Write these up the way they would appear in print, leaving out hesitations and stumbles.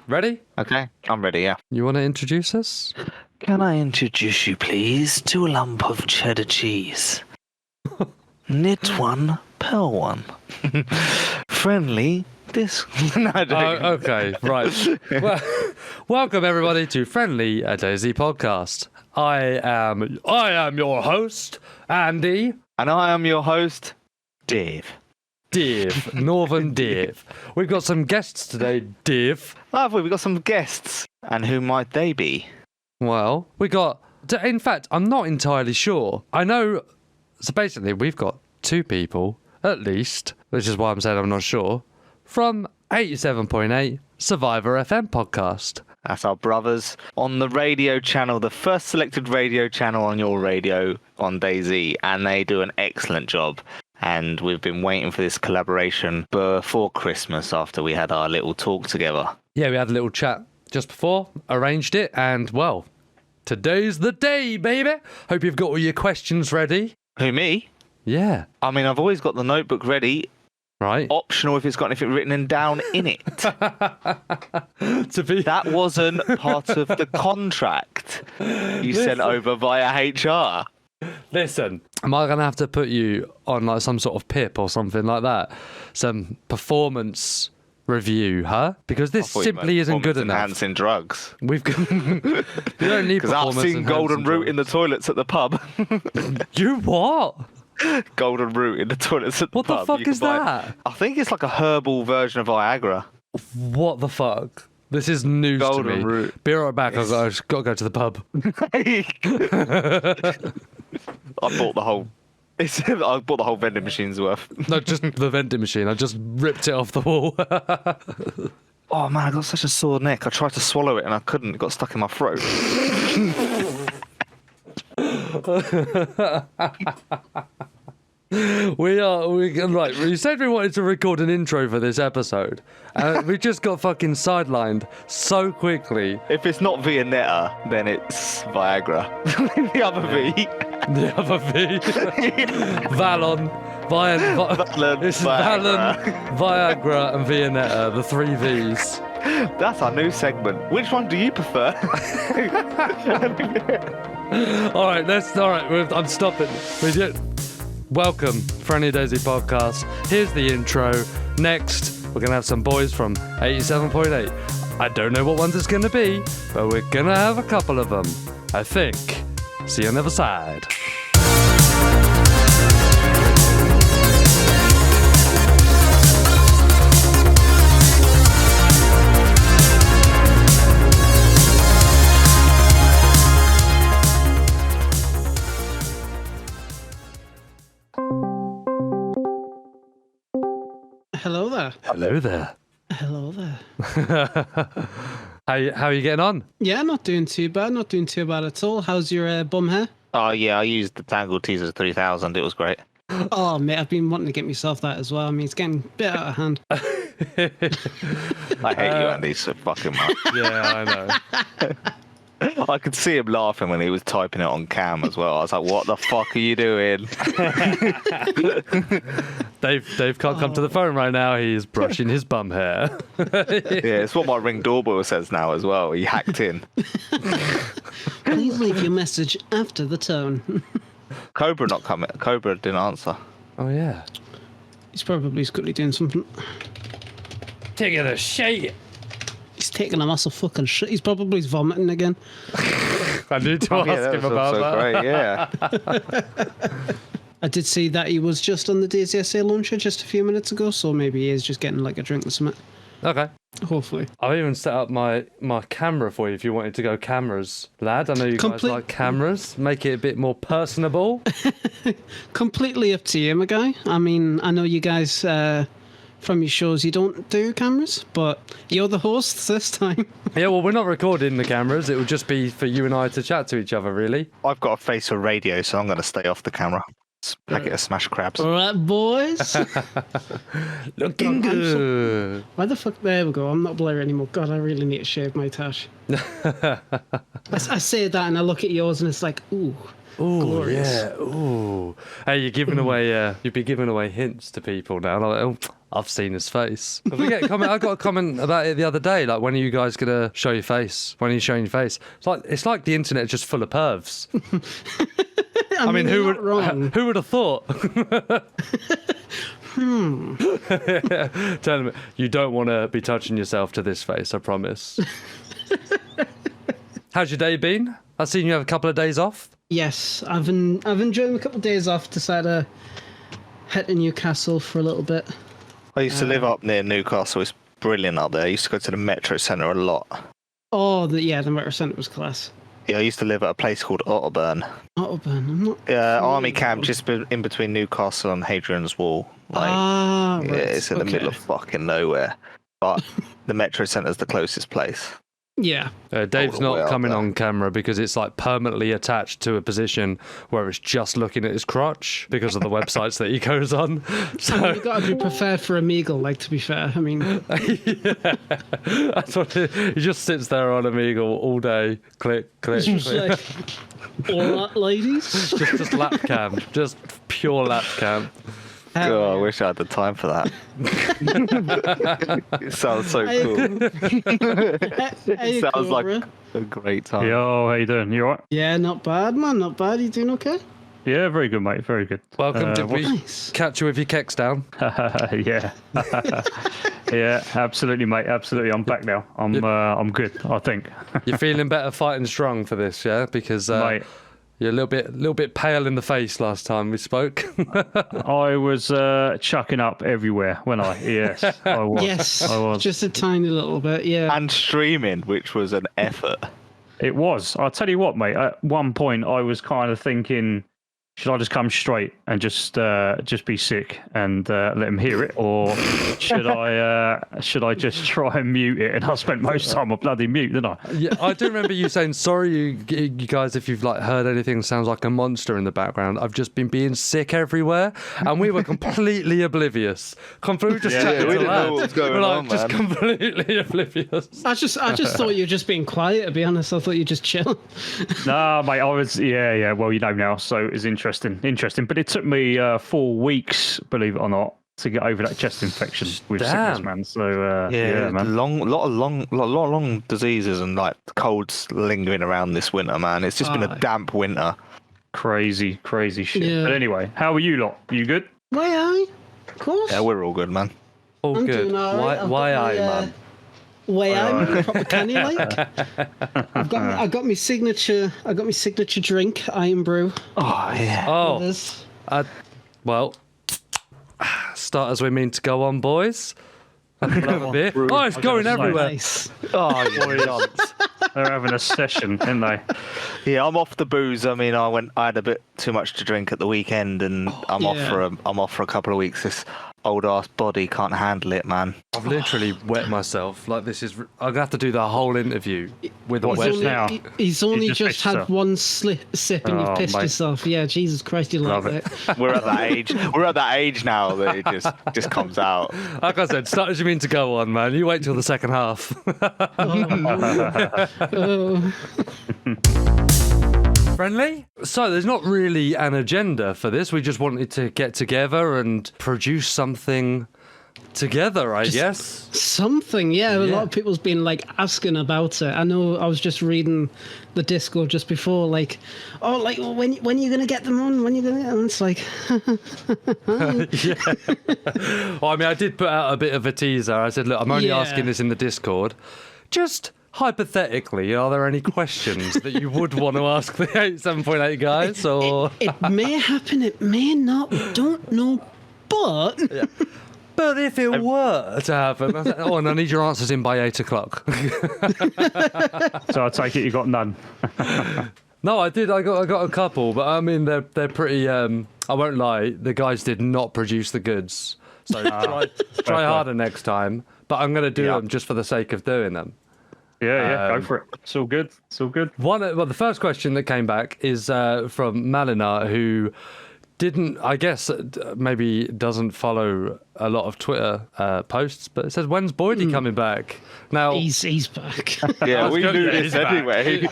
Ready? Okay, I'm ready, yeah. You want to introduce us? Can I introduce you, please, to a lump of cheddar cheese? Knit one, pearl one. Friendly, this... No, I don't. Okay, right. Well, welcome everybody to Friendly DayZ podcast. I am your host, Andy. And I am your host, Dave. Dave, Northern Dave. We've got some guests today, Dave. Have we? We've got some guests. And who might they be? Well, in fact, I'm not entirely sure. I know, so basically we've got two people, at least, which is why I'm saying I'm not sure, from 87.8 Survivor FM podcast. That's our brothers on the radio channel, the first selected radio channel on your radio on DayZ, and they do an excellent job. And we've been waiting for this collaboration before Christmas after we had our little talk together. Yeah, we had a little chat just before, arranged it, and, well, today's the day, baby. Hope you've got all your questions ready. Who, me? Yeah. I mean, I've always got the notebook ready. Right. Optional if it's got anything written down in it. That wasn't part of the contract you sent over via HR. Listen, am I going to have to put you on like some sort of PIP or something like that? Some performance review, huh? Because this simply isn't good enough. Enhancing drugs. We've got... You don't need because I've seen Golden Root in the toilets at the pub. You what? Golden Root in the toilets at the pub. What the fuck is that? I think it's like a herbal version of Viagra. What the fuck? This is news to me. Golden Root. Be right back. I've got to go to the pub. I bought the whole vending machine's worth. No, just the vending machine. I just ripped it off the wall. Oh man, I got such a sore neck. I tried to swallow it and I couldn't. It got stuck in my throat. We right. We said we wanted to record an intro for this episode. We just got fucking sidelined so quickly. If it's not Viennetta, then it's Viagra. The other V. The other V. Vallon. It's Vallon, Viagra, and Viennetta, the three Vs. That's our new segment. Which one do you prefer? All right, I'm stopping. Welcome, Friendly DayZ podcast. Here's the intro. Next, we're going to have some boys from 87.8. I don't know what ones it's going to be, but we're going to have a couple of them, I think. See you on the other side. Hello there. Hello there. Hello there. How are you getting on? Yeah, not doing too bad. Not doing too bad at all. How's your bum hair? Oh yeah, I used the Tangle Teaser 3000. It was great. Oh mate, I've been wanting to get myself that as well. I mean, it's getting a bit out of hand. I hate you, Andy, so fucking much. Yeah, I know. I could see him laughing when he was typing it on cam as well. I was like, what the fuck are you doing? Dave can't come to the phone right now. He's brushing his bum hair. Yeah, it's what my Ring doorbell says now as well. He hacked in. Please leave your message after the tone. Cobra not coming. Cobra didn't answer. Oh, yeah. He's probably quickly doing something. Taking a shit. He's taking a massive fucking shit. He's probably vomiting again. I need to ask him about that. Great, yeah. I did see that he was just on the DayZ launcher just a few minutes ago, so maybe he is just getting like a drink or something. Okay. Hopefully. I've even set up my camera for you if you wanted to go cameras, lad. I know you guys like cameras. Make it a bit more personable. Completely up to you, my guy. I mean, I know you guys... from your shows, you don't do cameras, but you're the hosts this time. Yeah, well, we're not recording the cameras. It will just be for you and I to chat to each other, really. I've got a face for radio, so I'm going to stay off the camera. Packet of smash crabs. All right, boys. Looking good. Why the fuck? There we go. I'm not blurry anymore. God, I really need to shave my tash. I say that and I look at yours and it's like, ooh. Ooh, glorious. Yeah. Ooh. Hey, you're giving away. You'd be giving away hints to people now. Like, oh, I've seen his face. I got a comment about it the other day. Like, when are you guys gonna show your face? When are you showing your face? It's like the internet is just full of pervs. I mean, who would have thought? Tell him you don't want to be touching yourself to this face. I promise. How's your day been? I've seen you have a couple of days off. Yes, I've enjoyed a couple of days off. Decided to head to Newcastle for a little bit. I used to live up near Newcastle. It's brilliant up there. I used to go to the Metro Centre a lot. Oh, the Metro Centre was class. Yeah, I used to live at a place called Otterburn. Otterburn, I'm not. Yeah, army camp just in between Newcastle and Hadrian's Wall. Right. Yeah, it's in the middle of fucking nowhere. But the Metro Centre's the closest place. Yeah. Dave's not coming on camera because it's like permanently attached to a position where it's just looking at his crotch because of the websites that he goes on. So you've got to be prepared for Omegle, like, to be fair. I mean, yeah. That's what he just sits there on Omegle all day. Click, click, click. like, all that, ladies. Just lap cam, just pure lap cam. God, I wish I had the time for that. It sounds so cool. It sounds like a great time. Yo, how you doing? You alright? Yeah, not bad, man. Not bad. You doing okay? Yeah, very good, mate. Very good. Welcome. Did we catch you with your kecks down? Yeah. Yeah, absolutely, mate. Absolutely. I'm back now. I'm good, I think. You're feeling better, fighting strong for this, yeah? Because mate, you're a little bit pale in the face last time we spoke. I was chucking up everywhere, when yes, I was. Yes, I was. just a tiny little bit, yeah. And streaming, which was an effort. It was. I'll tell you what, mate. At one point, I was kind of thinking, should I just come straight and just be sick and let him hear it, or should I just try and mute it? And I spent most of the time on bloody mute, didn't I? Yeah, I do remember you saying, sorry, you guys, if you've like heard anything sounds like a monster in the background. I've just been being sick everywhere, and we were completely oblivious. Completely just chatting we to didn't know lads. what was going We're like, on, just man. completely oblivious. I just thought you were just being quiet, to be honest. I thought you just chill. Nah, mate, I was, yeah. Well, you know now, so it was interesting. But it took me 4 weeks, believe it or not, to get over that chest infection with sickness, man. So yeah, man. lot of long diseases and like colds lingering around this winter, man. It's just been a damp winter. Crazy shit. Yeah. But anyway, how are you lot? You good? Why, of course. Yeah, we're all good, man. All I'm good. doing all right. Why I, man? Way I'm proper canny like. I got my signature drink, Iron Brew. Oh yeah. Oh, well, start as we mean to go on, boys. Have a beer. Oh, it's going everywhere. Nice. Oh, yeah. They're having a session, aren't they? Yeah, I'm off the booze. I mean, I had a bit too much to drink at the weekend, and I'm off for a couple of weeks. This old ass body can't handle it, man. I've literally wet myself. Like, this is. I'm gonna have to do the whole interview with a What, wet. just now? He's only just just pissed had yourself. one sip and Oh, you've pissed mate. yourself. Yeah, Jesus Christ, you Love like it. that. We're at that age. We're at that age now that it just comes out. Like I said, start as you mean to go on, man. You wait till the second half. Oh. Friendly? So there's not really an agenda for this. We just wanted to get together and produce something together, I guess. Something, yeah. A Yeah. lot of people's been like asking about it. I know. I was just reading the Discord just before, like, oh, like when are you gonna get them on? When are you gonna? And it's like, Yeah. Well, I mean, I did put out a bit of a teaser. I said, look, I'm only Yeah. asking this in the Discord. Just hypothetically, are there any questions that you would want to ask the 87.8 guys? Or it may happen, it may not. We don't know, but But if it were to happen, I said, oh, and I need your answers in by 8 o'clock. So I take it you got none. No, I did. I got a couple, but I mean, they're pretty. I won't lie. The guys did not produce the goods, so try harder next time. But I'm going to do them just for the sake of doing them. Yeah, go for it. It's all good. It's all good. The first question that came back is from Malina, who didn't, I guess, maybe doesn't follow a lot of Twitter posts, but it says, when's Boydie coming back? Now, He's back. Yeah, we knew Yeah, this he's back. anyway.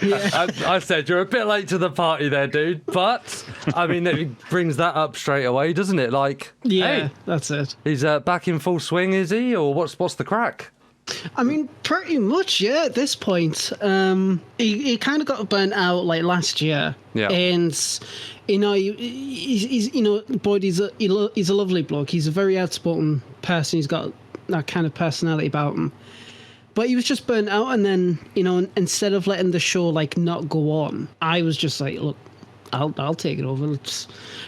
I said, you're a bit late to the party there, dude. But, I mean, it brings that up straight away, doesn't it? Like, Yeah, hey, that's it. he's back in full swing, is he? Or what's the crack? I mean, pretty much, yeah. At this point, he kind of got burnt out like last year. Yeah. And he's Boyd. He's a lovely bloke. He's a very outspoken person. He's got that kind of personality about him. But he was just burnt out, and then instead of letting the show like not go on, I was just like, look, I'll take it over.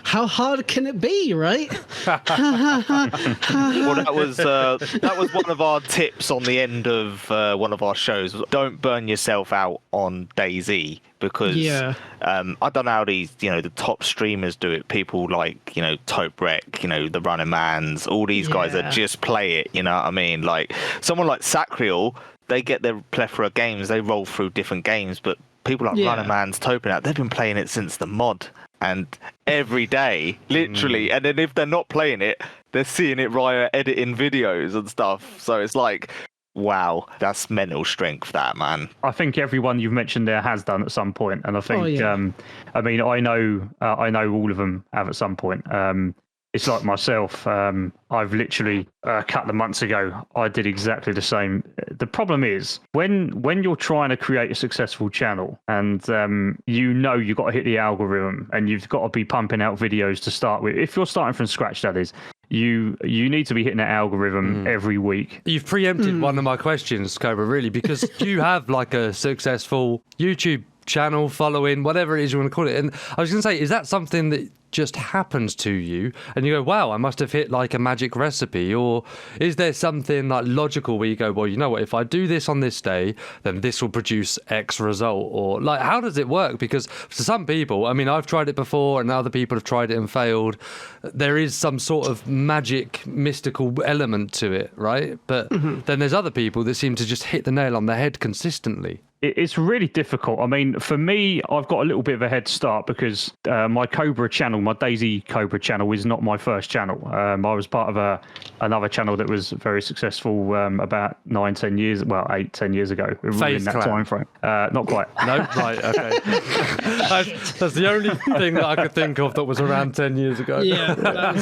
How hard can it be, right? Well, that was one of our tips on the end of one of our shows. Don't burn yourself out on DayZ, because I don't know how these the top streamers do it. People like Tope Rec, the Running Mans, all these guys that just play it. You know what I mean? Like someone like Sacriel, they get their plethora of games. They roll through different games, but people like Running Man's Tope out, they've been playing it since the mod, and every day, literally. And then if they're not playing it, they're seeing it via editing videos and stuff. So it's like, wow, that's mental strength, that, man. I think everyone you've mentioned there has done at some point, and I think, I mean, I know all of them have at some point. It's like myself. I've literally a couple of months ago, I did exactly the same. The problem is when you're trying to create a successful channel, and you've got to hit the algorithm, and you've got to be pumping out videos to start with. If you're starting from scratch, that is, you need to be hitting that algorithm every week. You've preempted one of my questions, Cobra, really, because you have like a successful YouTube channel, following, whatever it is you want to call it. And I was going to say, is that something that just happens to you and you go, wow, I must have hit like a magic recipe? Or is there something like logical where you go, well, you know what, if I do this on this day, then this will produce X result? Or like, how does it work? Because for some people, I mean, I've tried it before and other people have tried it and failed. There is some sort of magic, mystical element to it, right? But then there's other people that seem to just hit the nail on the head consistently. It's really difficult. I mean, for me, I've got a little bit of a head start because my Cobra channel, my DayZ Cobra channel, is not my first channel. I was part of another channel that was very successful about 10 years ago. In that time frame. Not quite. No, right, okay. That's the only thing that I could think of that was around 10 years ago. Yeah,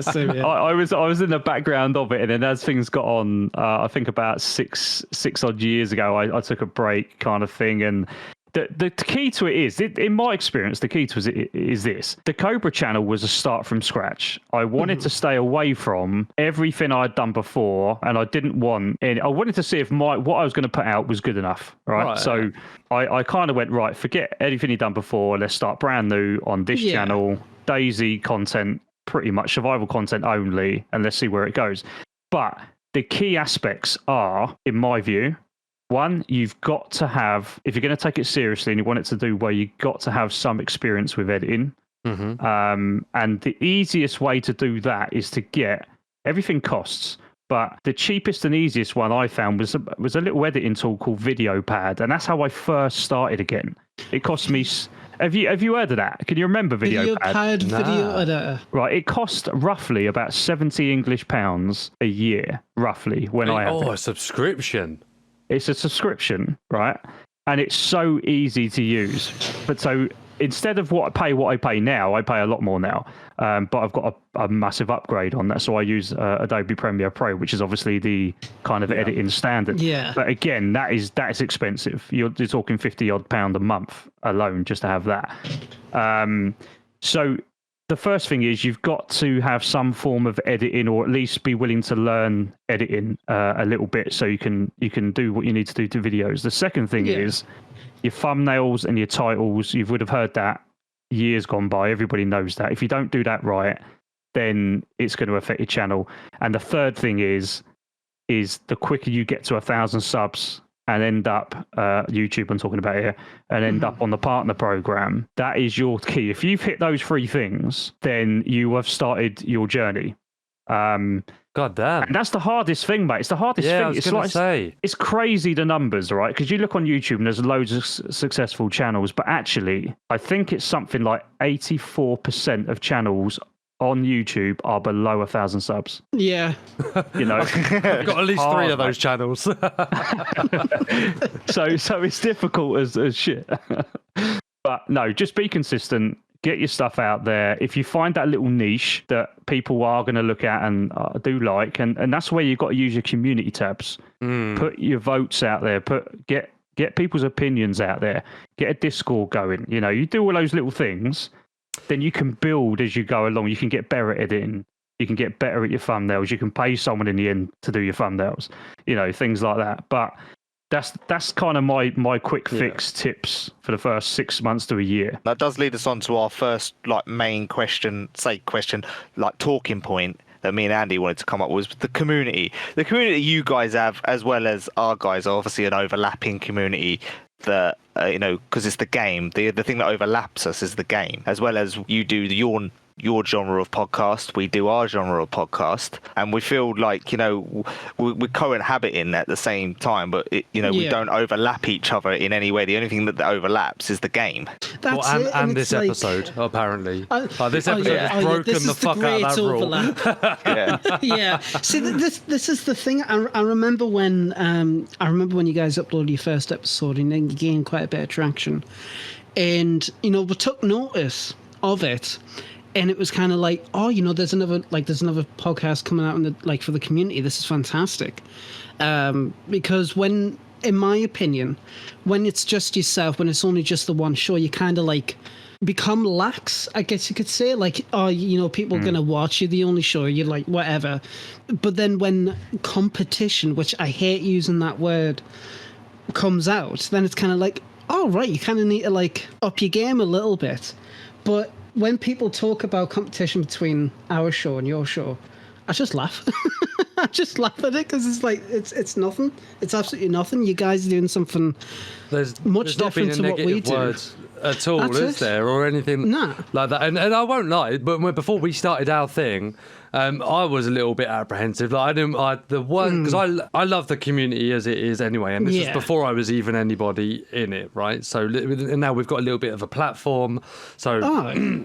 same here. I was in the background of it, and then as things got on, I think about six odd years ago, I took a break, kind of thing. And the key to it is, in my experience, the key to it is this: the Cobra channel was a start from scratch. I wanted to stay away from everything I'd done before, and I didn't want any. I wanted to see if what I was going to put out was good enough, right? So I kind of went, right, forget anything you've done before. Let's start brand new on this channel. DayZ content, pretty much survival content only, and let's see where it goes. But the key aspects are, in my view, one, you've got to have, if you're going to take it seriously and you want it to do well, you've got to have some experience with editing. And the easiest way to do that is to get, everything costs, but the cheapest and easiest one I found was a little editing tool called VideoPad, and that's how I first started again. It cost me. Have you heard of that? Can you remember VideoPad? Video editor. Right, it cost roughly about 70 English pounds a year, roughly, when I had it. A subscription. It's a subscription, right? And it's so easy to use. But so instead of what I pay now, I pay a lot more now. But I've got a massive upgrade on that. So I use Adobe Premiere Pro, which is obviously the kind of editing standard. Yeah. But again, that is expensive. You're talking £50 odd a month alone just to have that. So the first thing is you've got to have some form of editing, or at least be willing to learn editing a little bit, so you can do what you need to do to videos. The second thing is your thumbnails and your titles. You would have heard that years gone by. Everybody knows that. If you don't do that right, then it's going to affect your channel. And the third thing is the quicker you get to 1,000 subs and end up YouTube, I'm talking about here, and end up on the partner program, that is your key. If you've hit those three things, then you have started your journey. God damn. And that's the hardest thing, mate. It's the hardest Yeah, thing. I was It's going to say. it's crazy the numbers, right? Because you look on YouTube and there's loads of successful channels, but actually, I think it's something like 84% of channels on YouTube are below 1,000 subs. Yeah. You know, I've got at least 3 of those channels. so it's difficult as shit. But no, just be consistent. Get your stuff out there. If you find that little niche that people are going to look at and do like, and that's where you've got to use your community tabs. Put your votes out there. Get people's opinions out there. Get a Discord going. You know, you do all those little things, then you can build as you go along. You can get better at editing. You can get better at your thumbnails. You can pay someone in the end to do your thumbnails. You know, things like that. But that's kind of my quick fix tips for the first 6 months to a year. That does lead us on to our first main question, talking point that me and Andy wanted to come up with, the community. The community you guys have, as well as our guys, are obviously an overlapping community that, because it's the game. The thing that overlaps us is the game, as well as you do your genre of podcast, we do our genre of podcast, and we feel like we're cohabiting at the same time, but we don't overlap each other in any way. The only thing that overlaps is the game. And this episode, apparently. This episode has broken this the fuck out of that rule. Yeah. See, this is the thing. I remember when you guys uploaded your first episode, and then you gained quite a bit of traction, and we took notice of it. And it was kind of like, there's another podcast coming out for the community. This is fantastic, because in my opinion, when it's just yourself, when it's only just the one show, you kind of become lax, I guess you could say. People are gonna watch you, the only show, you're like whatever. But then when competition, which I hate using that word, comes out, then it's kind of like, oh right, you kind of need to up your game a little bit, but when people talk about competition between our show and your show, I just laugh. I just laugh at it because it's nothing. It's absolutely nothing. You guys are doing something much different to what we do. Words at all, That's is it. there, or anything like that? And I won't lie, but before we started our thing, I was a little bit apprehensive. Because I love the community as it is anyway, and this was before I was even anybody in it, right? So and now we've got a little bit of a platform, so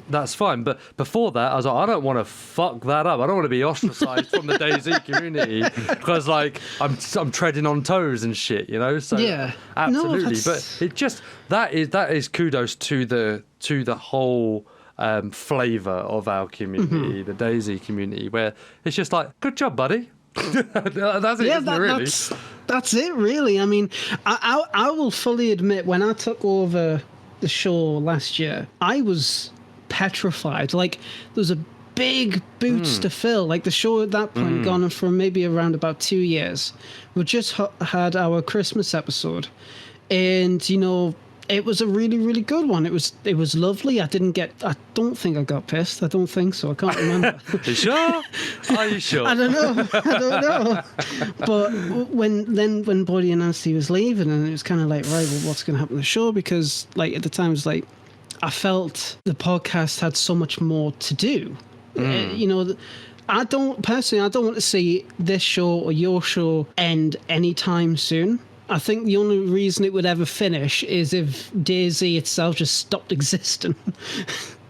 that's fine. But before that, I was like, I don't want to fuck that up. I don't want to be ostracized from the DayZ community because I'm treading on toes and shit, So absolutely. No, but it just that is kudos to the whole flavour of our community, the DayZ community, where it's just like, good job, buddy. That's it, isn't it, really? That's it, really. I mean, I will fully admit, when I took over the show last year, I was petrified. There was a big boots to fill. The show at that point gone on for maybe around about 2 years. We just had our Christmas episode, and it was a really, really good one. It was lovely. I don't think I got pissed. I don't think so. I can't remember. You sure? Are you sure? I don't know. But when Bodie announced he was leaving, and it was kind of like, right, well, what's going to happen to the show? Because at the time, it was like, I felt the podcast had so much more to do. I don't want to see this show or your show end anytime soon. I think the only reason it would ever finish is if DayZ itself just stopped existing.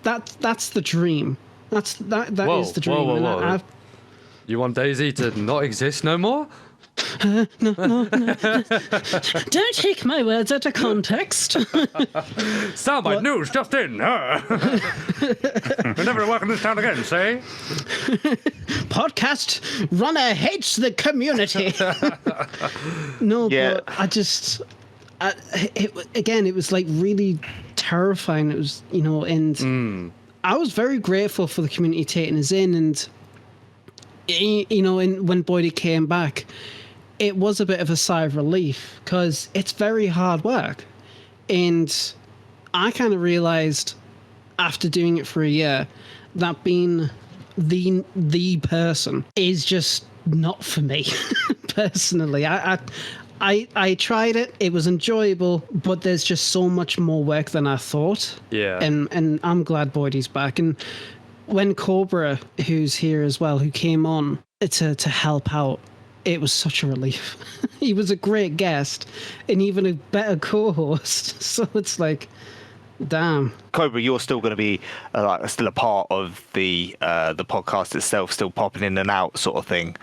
That's the dream. That is the dream. Whoa. You want DayZ to not exist no more? No. Don't take my words out of context. Soundbite news just in. We'll never work in this town again, say? Podcast runner hates the community. No, but I just... it was really terrifying. It was, and I was very grateful for the community taking us in, and when Boydie came back, it was a bit of a sigh of relief because it's very hard work. And I kind of realized after doing it for a year that being the person is just not for me personally. I tried it. It was enjoyable, but there's just so much more work than I thought. Yeah. And I'm glad Boydie's back. And when Cobra, who's here as well, who came on, to help out. It was such a relief. He was a great guest and even a better co-host. So it's like, damn. Cobra, you're still going to be still a part of the podcast itself, still popping in and out, sort of thing.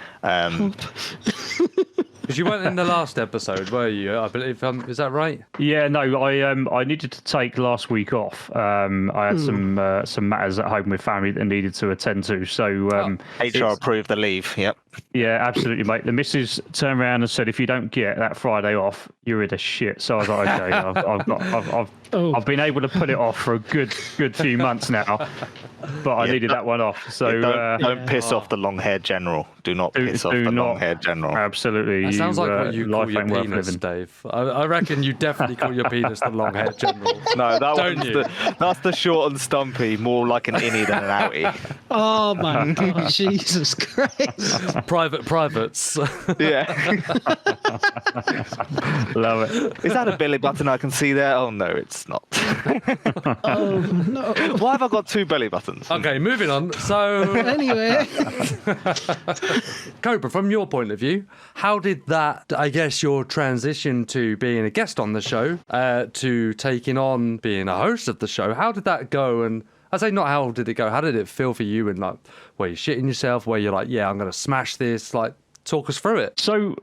Because you weren't in the last episode, were you? I believe. Is that right? Yeah, no. I needed to take last week off. I had some matters at home with family that I needed to attend to. So HR approved the leave. Yep. Yeah, absolutely, mate. The missus turned around and said, "If you don't get that Friday off, you're in a shit." So I was like, "Okay, I've been able to put it off for a good few months now, but I needed that one off." So don't piss off the long-haired general. Do not piss off the long-haired general. Absolutely. That sounds like what you call your penis, Dave. I reckon you definitely call your penis the long-haired general. No, that's the short and stumpy, more like an innie than an outie. Oh my God, Jesus Christ. Privates. Yeah. Love it. Is that a belly button I can see there? Oh no, it's not. Oh no. Why have I got two belly buttons? Okay, moving on. So Anyway. Cobra, from your point of view, how did that, I guess, your transition to being a guest on the show, to taking on being a host of the show, how did that go? And I say not how did it go, how did it feel for you? And like, were you shitting yourself? Where you're like, yeah, I'm going to smash this? Like, talk us through it. So,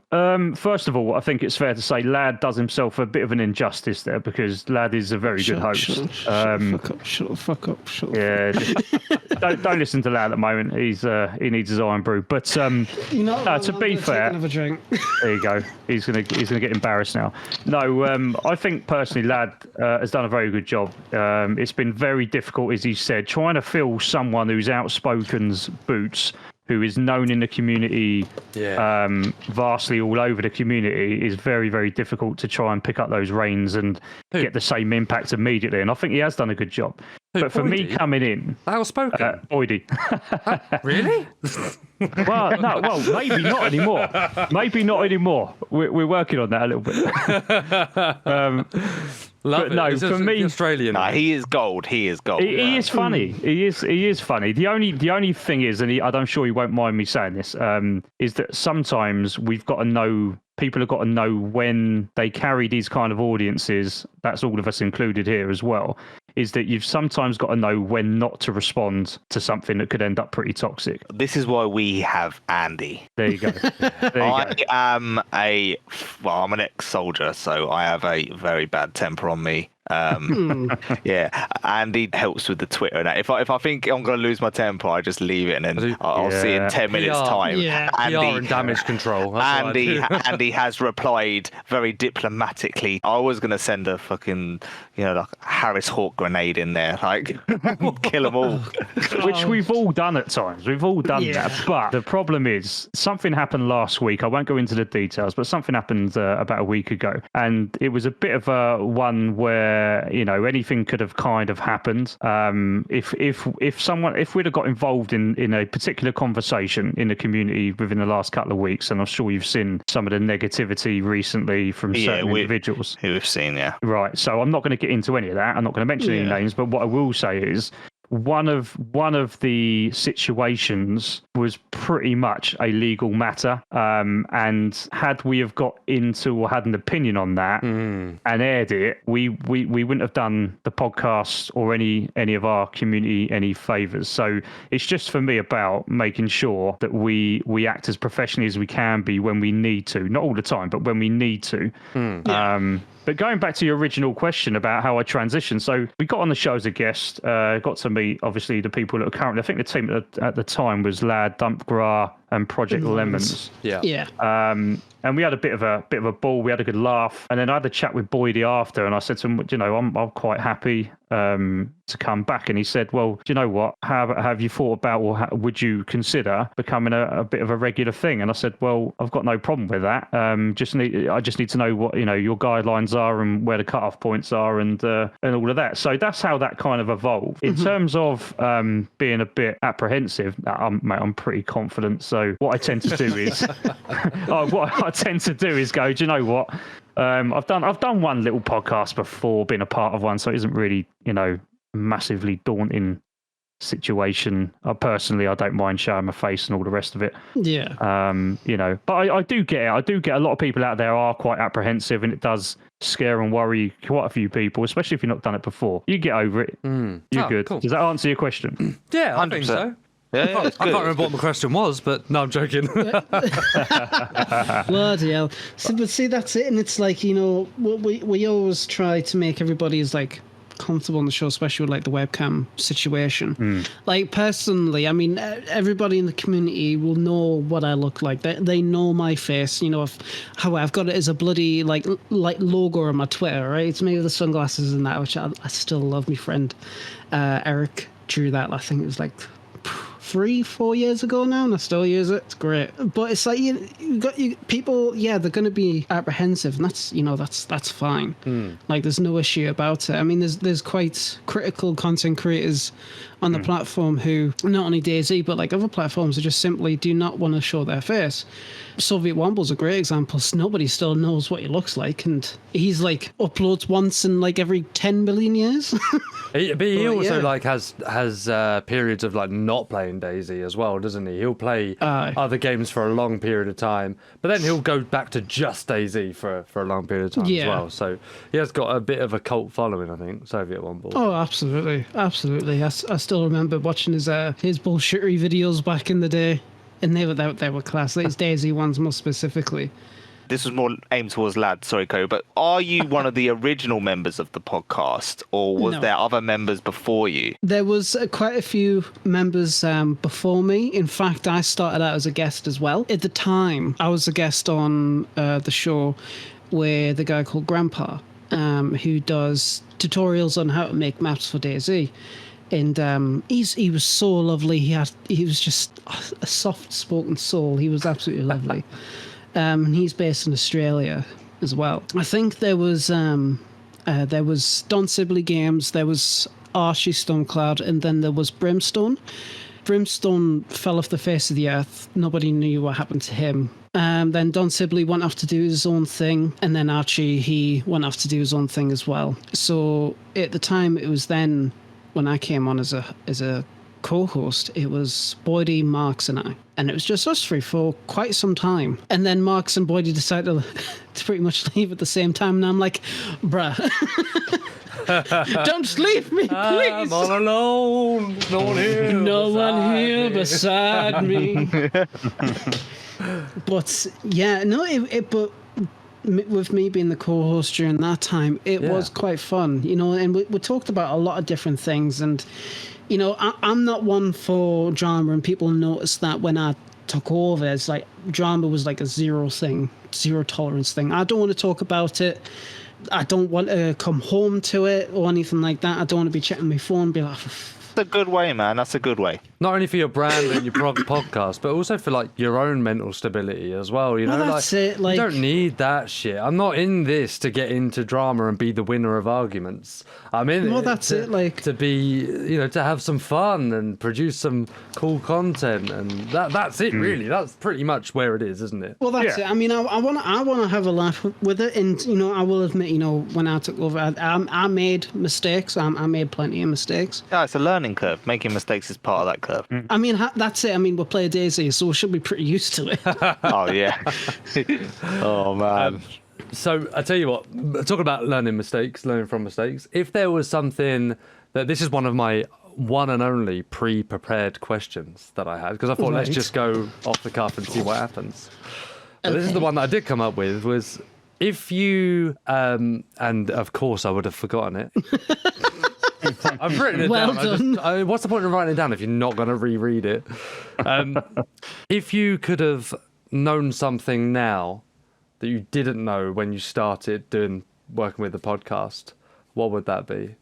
first of all, I think it's fair to say Lad does himself a bit of an injustice there, because Lad is a very good host. Shut the fuck up. Yeah, don't listen to Lad at the moment. He needs his iron brew. But no, to be fair, another drink. there you go. He's gonna get embarrassed now. No, I think personally, Lad has done a very good job. It's been very difficult, as he said, trying to fill someone who's outspoken's boots, who is known in the community, vastly all over the community, is very, very difficult to try and pick up those reins and get the same impact immediately. And I think he has done a good job. But for me coming in... Outspoken? Boydie. Really? Well, maybe not anymore. Maybe not anymore. We're working on that a little bit. Love it. No, for me, Australian. Nah, he is gold. He is gold. He is funny. He is funny. The only thing is, and I'm sure he won't mind me saying this, is that sometimes we've got to know. People have got to know when they carry these kind of audiences. That's all of us included here as well. Is that you've sometimes got to know when not to respond to something that could end up pretty toxic. This is why we have Andy. There you go. I'm an ex-soldier, so I have a very bad temper on me. Yeah, Andy helps with the Twitter and that. If I think I'm going to lose my temper, I just leave it, and then I'll see in 10 minutes time. Yeah. PR and damage control. Andy has replied very diplomatically. I was going to send a fucking, like Harris Hawk grenade in there, like kill them all. Which we've all done at times. We've all done that. But the problem is, something happened last week. I won't go into the details, but something happened about a week ago, and it was a bit of a one where anything could have kind of happened. If we'd have got involved in a particular conversation in the community within the last couple of weeks, and I'm sure you've seen some of the negativity recently from certain individuals. Who we've seen, yeah. Right. So I'm not going to get into any of that. I'm not going to mention any names, but what I will say is, one of the situations was pretty much a legal matter, and had we have got into or had an opinion on that and aired it, we wouldn't have done the podcast or any of our community any favors. So it's just for me about making sure that we act as professionally as we can be when we need to, not all the time, but when we need to. But going back to your original question about how I transitioned, so we got on the show as a guest, got to meet, obviously, the people that are currently, I think the team at the time was Lad, Dumpgra, and Project Lemons. Yeah. And we had a bit of a ball. We had a good laugh, and then I had a chat with Boydie after, and I said to him, I'm quite happy to come back. And he said, well, do you know what? Have you thought about, or would you consider becoming a bit of a regular thing? And I said, well, I've got no problem with that. I just need to know what your guidelines are and where the cutoff points are and all of that. So that's how that kind of evolved. In terms of being a bit apprehensive, I'm pretty confident. So what I tend to do is go, do you know what? I've done one little podcast before, been a part of one, so it isn't really, massively daunting situation. Personally, I don't mind showing my face and all the rest of it. Yeah. But I do get it. I do get a lot of people out there are quite apprehensive, and it does scare and worry quite a few people, especially if you've not done it before. You get over it. You're good. Cool. Does that answer your question? Yeah, I think so. Yeah, I can't remember what my question was, but no, I'm joking. Bloody hell. But see, that's it. And it's like, we always try to make everybody's like comfortable on the show, especially with like the webcam situation. Like personally, I mean, everybody in the community will know what I look like. They know my face. How I've got it as a bloody like logo on my Twitter, right? It's me with the sunglasses and that, which I still love. My friend Eric drew that. I think it was like 3-4 years ago now, and I still use it. It's great. But it's like people, they're going to be apprehensive, and that's fine. Like there's no issue about it. I mean, there's quite critical content creators on the platform who, not only DayZ but like other platforms, that just simply do not want to show their face. Soviet Womble's a great example. Nobody still knows what he looks like, and he's like uploads once in like every 10 million years. He also like has periods of like not playing DayZ as well, doesn't he? He'll play other games for a long period of time, but then he'll go back to just DayZ for a long period of time as well. So he has got a bit of a cult following, I think, Soviet Womble. Oh, absolutely. I still remember watching his bullshittery videos back in the day. And they were class. These DayZ ones more specifically. This was more aimed towards Lad, sorry, Co. But are you one of the original members of the podcast, or was there other members before you? There was quite a few members before me. In fact, I started out as a guest as well. At the time, I was a guest on the show with a guy called Grandpa, who does tutorials on how to make maps for DayZ. And he was so lovely. He was just a soft-spoken soul. He was absolutely lovely. And he's based in Australia as well. I think there was Don Sibley Games, there was Archie Stormcloud, and then there was Brimstone. Brimstone fell off the face of the earth. Nobody knew what happened to him. Then Don Sibley went off to do his own thing, and then Archie, he went off to do his own thing as well. So at the time, it was then when I came on as a co-host, it was Boydie, Marks, and I. And it was just us three for quite some time. And then Marks and Boydie decided to pretty much leave at the same time. And I'm like, bruh, don't leave me, please. I'm all alone. No one here beside me. But yeah, no, but with me being the co-host during that time, it was quite fun, and we talked about a lot of different things. And, I'm not one for drama, and people noticed that when I took over, it's like drama was like a zero tolerance thing. I don't want to talk about it. I don't want to come home to it or anything like that. I don't want to be checking my phone and be like, That's a good way, man. That's a good way. Not only for your brand and your podcast, but also for like your own mental stability as well. You know, that's it. Like, you don't need that shit. I'm not in this to get into drama and be the winner of arguments. I'm in to be, to have some fun and produce some cool content, and that's it really. That's pretty much where it is, isn't it? Well, that's it. I mean, I want to have a laugh with it, and I will admit, when I took over, I made mistakes. I made plenty of mistakes. Yeah, it's a learning curve. Making mistakes is part of that curve. I mean, that's it. I mean, we're playing DayZ, so we should be pretty used to it. Oh yeah. Oh man. So I tell you what, talking about learning from mistakes. If there was something this is one of my one and only pre-prepared questions that I had, because I thought let's just go off the cuff and see what happens. But this is the one that I did come up with, was if you and of course I would have forgotten it. I've written it down. What's the point of writing it down if you're not going to reread it? If you could have known something now that you didn't know when you started working with the podcast, what would that be?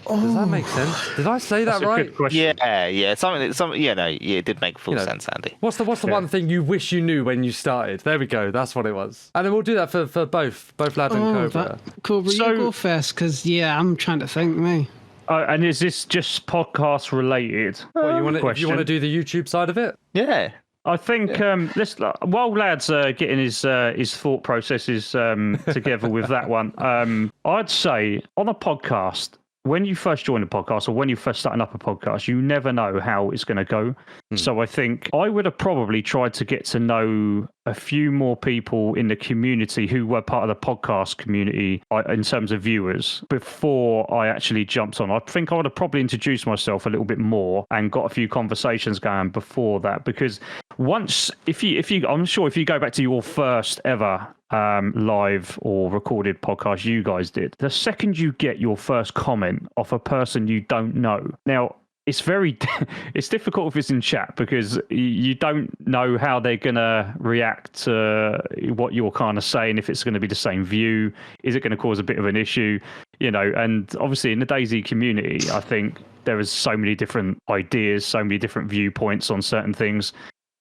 Does that make sense? Did I say that right? Yeah. It did make full sense, Andy. What's the one thing you wish you knew when you started? There we go. That's what it was. And then we'll do that for both Lad and Cobra. Cobra, you go first, because I'm trying to think, me. And is this just podcast related? You want to do the YouTube side of it? Yeah. I think while Lad's getting his thought processes together with that one, I'd say on a podcast, when you first join a podcast or when you're first starting up a podcast, you never know how it's going to go. So I think I would have probably tried to get to know a few more people in the community who were part of the podcast community in terms of viewers before I actually jumped on. I think I would have probably introduced myself a little bit more and got a few conversations going before that, because once, I'm sure if you go back to your first ever live or recorded podcast you guys did, the second you get your first comment off a person you don't know, now it's it's difficult if it's in chat, because you don't know how they're gonna react to what you're kind of saying, if it's going to be the same view, is it going to cause a bit of an issue, and obviously in the DayZ community I think there is so many different ideas, so many different viewpoints on certain things.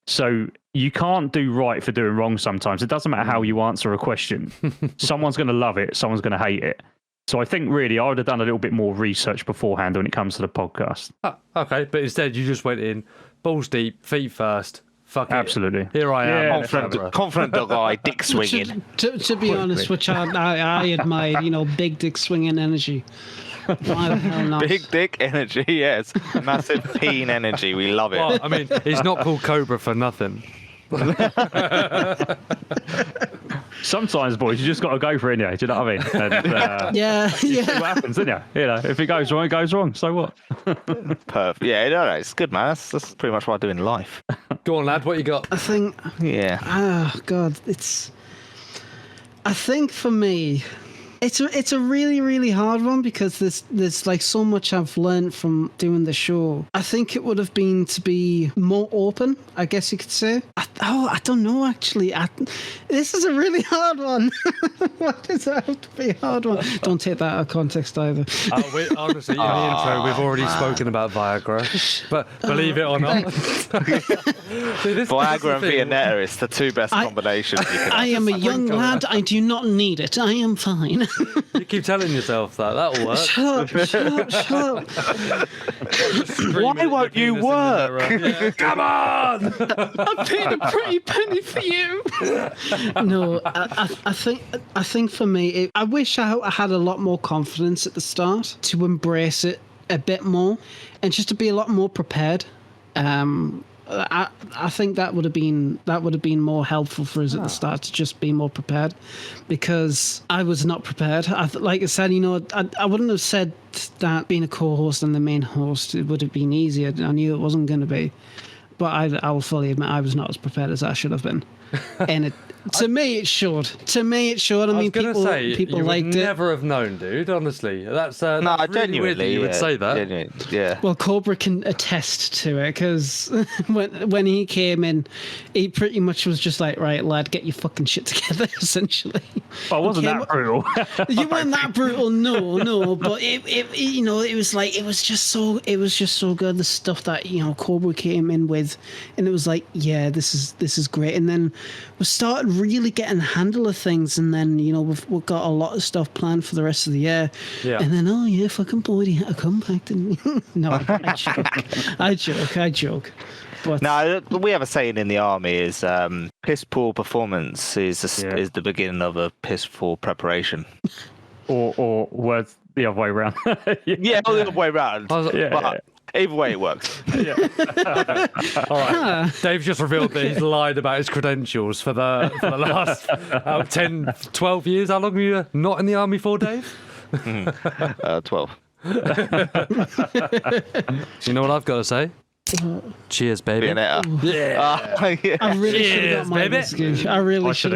So you can't do right for doing wrong sometimes. It doesn't matter how you answer a question. Someone's going to love it. Someone's going to hate it. So I think really I would have done a little bit more research beforehand when it comes to the podcast. Oh, okay, but instead you just went in, balls deep, feet first. Fuck it. Absolutely. Here I am. Confident dog eye, dick swinging. To be honest, which I admire, big dick swinging energy. Why the hell not? Big dick energy, yes. Massive peen energy. We love it. Well, I mean, he's not called Cobra for nothing. Sometimes, boys, you just got to go for it, do you know what I mean? And, yeah. See what happens, don't you? If it goes wrong, it goes wrong. So what? Perfect. Yeah, no, it's good, man. That's pretty much what I do in life. Go on, lad. What you got? I think. Yeah. Oh God, I think for me, it's a really, really hard one, because there's like so much I've learned from doing the show. I think it would have been to be more open, I guess you could say. I don't know, actually. This is a really hard one. Why does that have to be a hard one? Don't take that out of context either. Honestly, in the intro, we've already spoken about Viagra, but believe it or not. Viagra and Viennetta is the two best combinations you can have. I am a young lad. I do not need it. I am fine. You keep telling yourself that. That'll work. Shut up. Why won't you work? Yeah. Come on! I paid a pretty penny for you. No, I think for me, I wish I had a lot more confidence at the start to embrace it a bit more, and just to be a lot more prepared. I think that would have been more helpful for us at the start, to just be more prepared, because I was not prepared. Like I said, I wouldn't have said that being a co-host and the main host, it would have been easier. I knew it wasn't going to be, but I will fully admit I was not as prepared as I should have been. And to me it showed. I mean, people you liked would it. Never have known, dude. Honestly, that's no, really genuinely weird that you would say that. Yeah. Well, Cobra can attest to it, because when he came in, he pretty much was just like, right, lad, get your fucking shit together, essentially. I wasn't that brutal. You weren't that brutal, no, but it was like, it was just so good, the stuff that Cobra came in with, and it was like, yeah, this is great. And then we started really getting a handle of things, and then we've got a lot of stuff planned for the rest of the year. Yeah. And then fucking boy, he had to come back, didn't he? No, I joke. But no, we have a saying in the army is piss poor performance is the beginning of a piss poor preparation. or words the other way around. The other way around. Either way, it works. All right. Dave's just revealed that he's lied about his credentials for the last 10, 12 years. How long were you not in the army for, Dave? 12. You know what I've got to say? Cheers, baby. Yeah. I really should have got my whiskey. I should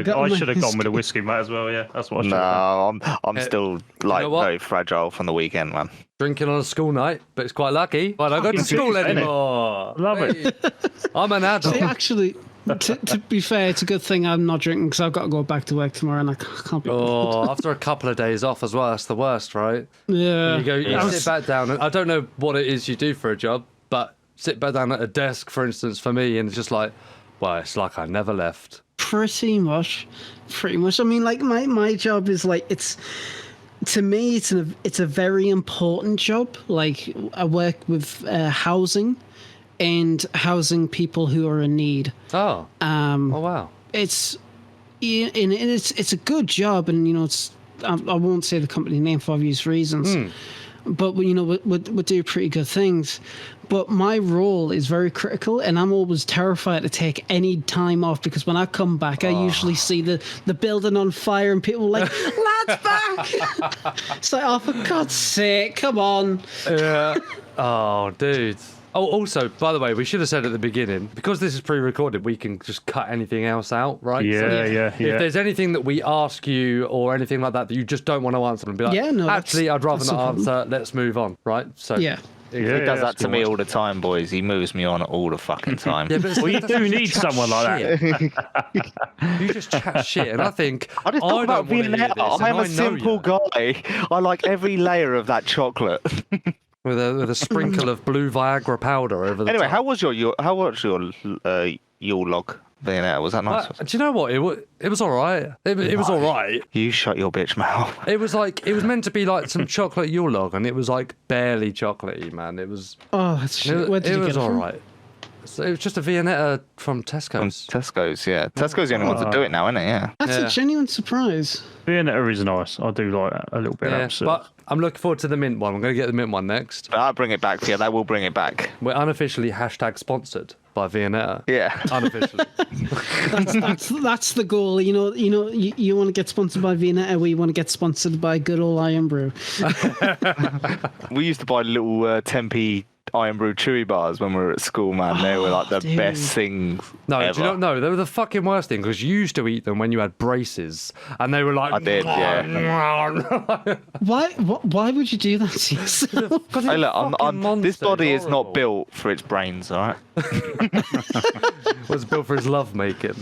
have gone with a whiskey, mate, as well. Yeah, that's what I should have done. I'm still very fragile from the weekend, man. Drinking on a school night, but it's quite lucky. I don't go to school anymore. Love it. I'm an adult. See, actually, to be fair, it's a good thing I'm not drinking, because I've got to go back to work tomorrow, and I can't be. After a couple of days off as well, that's the worst, right? Yeah. You sit back down, and I don't know what it is you do for a job, but sit back down at a desk, for instance, for me, and it's just like, well, it's like I never left. Pretty much. I mean, like my job is like, to me, it's a very important job. Like, I work with housing people who are in need. Oh. Oh wow. It's a good job, and it's I won't say the company name for obvious reasons. but we do pretty good things. But my role is very critical, and I'm always terrified to take any time off, because when I come back, I usually see the building on fire and people are like, "Lad's back!" It's like, oh, for God's sake, come on. Yeah. Oh, dude. Oh, also, by the way, we should have said at the beginning, because this is pre-recorded, we can just cut anything else out, right? Yeah. If there's anything that we ask you or anything like that you just don't want to answer, and be like, actually, I'd rather not answer. Let's move on, right? So Yeah. He does that to me all the time, boys. He moves me on all the fucking time. Yeah, but Well, you do need someone like that. You just chat shit, and I think I just talk about Viennetta. I'm a simple guy. I like every layer of that chocolate. with a sprinkle of blue Viagra powder over the Anyway, top. how was your Yule log, Viennetta? Was that nice? Do you know what? It was all right. It was all right. You shut your bitch mouth. It was meant to be like some chocolate Yule log, and it was like barely chocolatey, man. It was. Oh, that's shit. Where did you get it all from? right. So it was just a Viennetta from Tesco's. Tesco's, yeah. Tesco's the only one to do it now, isn't it? Yeah. That's a genuine surprise. Viennetta is nice. I do like that a little bit. Yeah, but I'm looking forward to the mint one. I'm going to get the mint one next. But I'll bring it back for you. That will bring it back. We're unofficially #sponsored by Viennetta. Yeah. Unofficially. That's the goal. You want to get sponsored by Viennetta, we want to get sponsored by good old Iron Brew. We used to buy little 10p Iron Brew Chewy bars when we were at school, man. They were like the best things ever. Do you not know? They were the fucking worst thing, because you used to eat them when you had braces, and they were like... I did, yeah. Why would you do that to yourself? Hey, look, this body is not built for its brains, all right? Was built for his love making.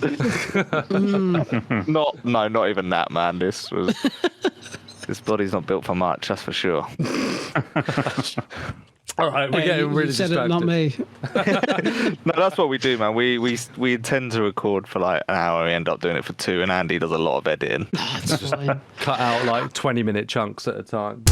Not even that, man. This body's not built for much, that's for sure. All right, we're getting really you said distracted. it, not me. No, that's what we do, man. We intend to record for like an hour. We end up doing it for 2, and Andy does a lot of editing. That's fine. Cut out like 20-minute chunks at a time.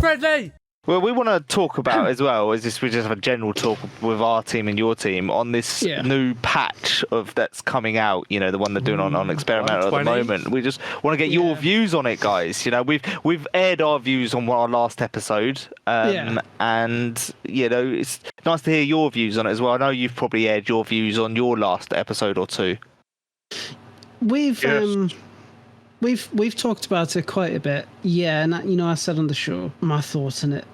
Friendly! Well, we want to talk about as well, we just have a general talk with our team and your team on this new patch that's coming out, the one they're doing on Experimental at the moment. We just want to get your views on it, guys. We've aired our views on our last episode, and it's nice to hear your views on it as well. I know you've probably aired your views on your last episode or two. We've talked about it quite a bit, and I said on the show my thoughts on it.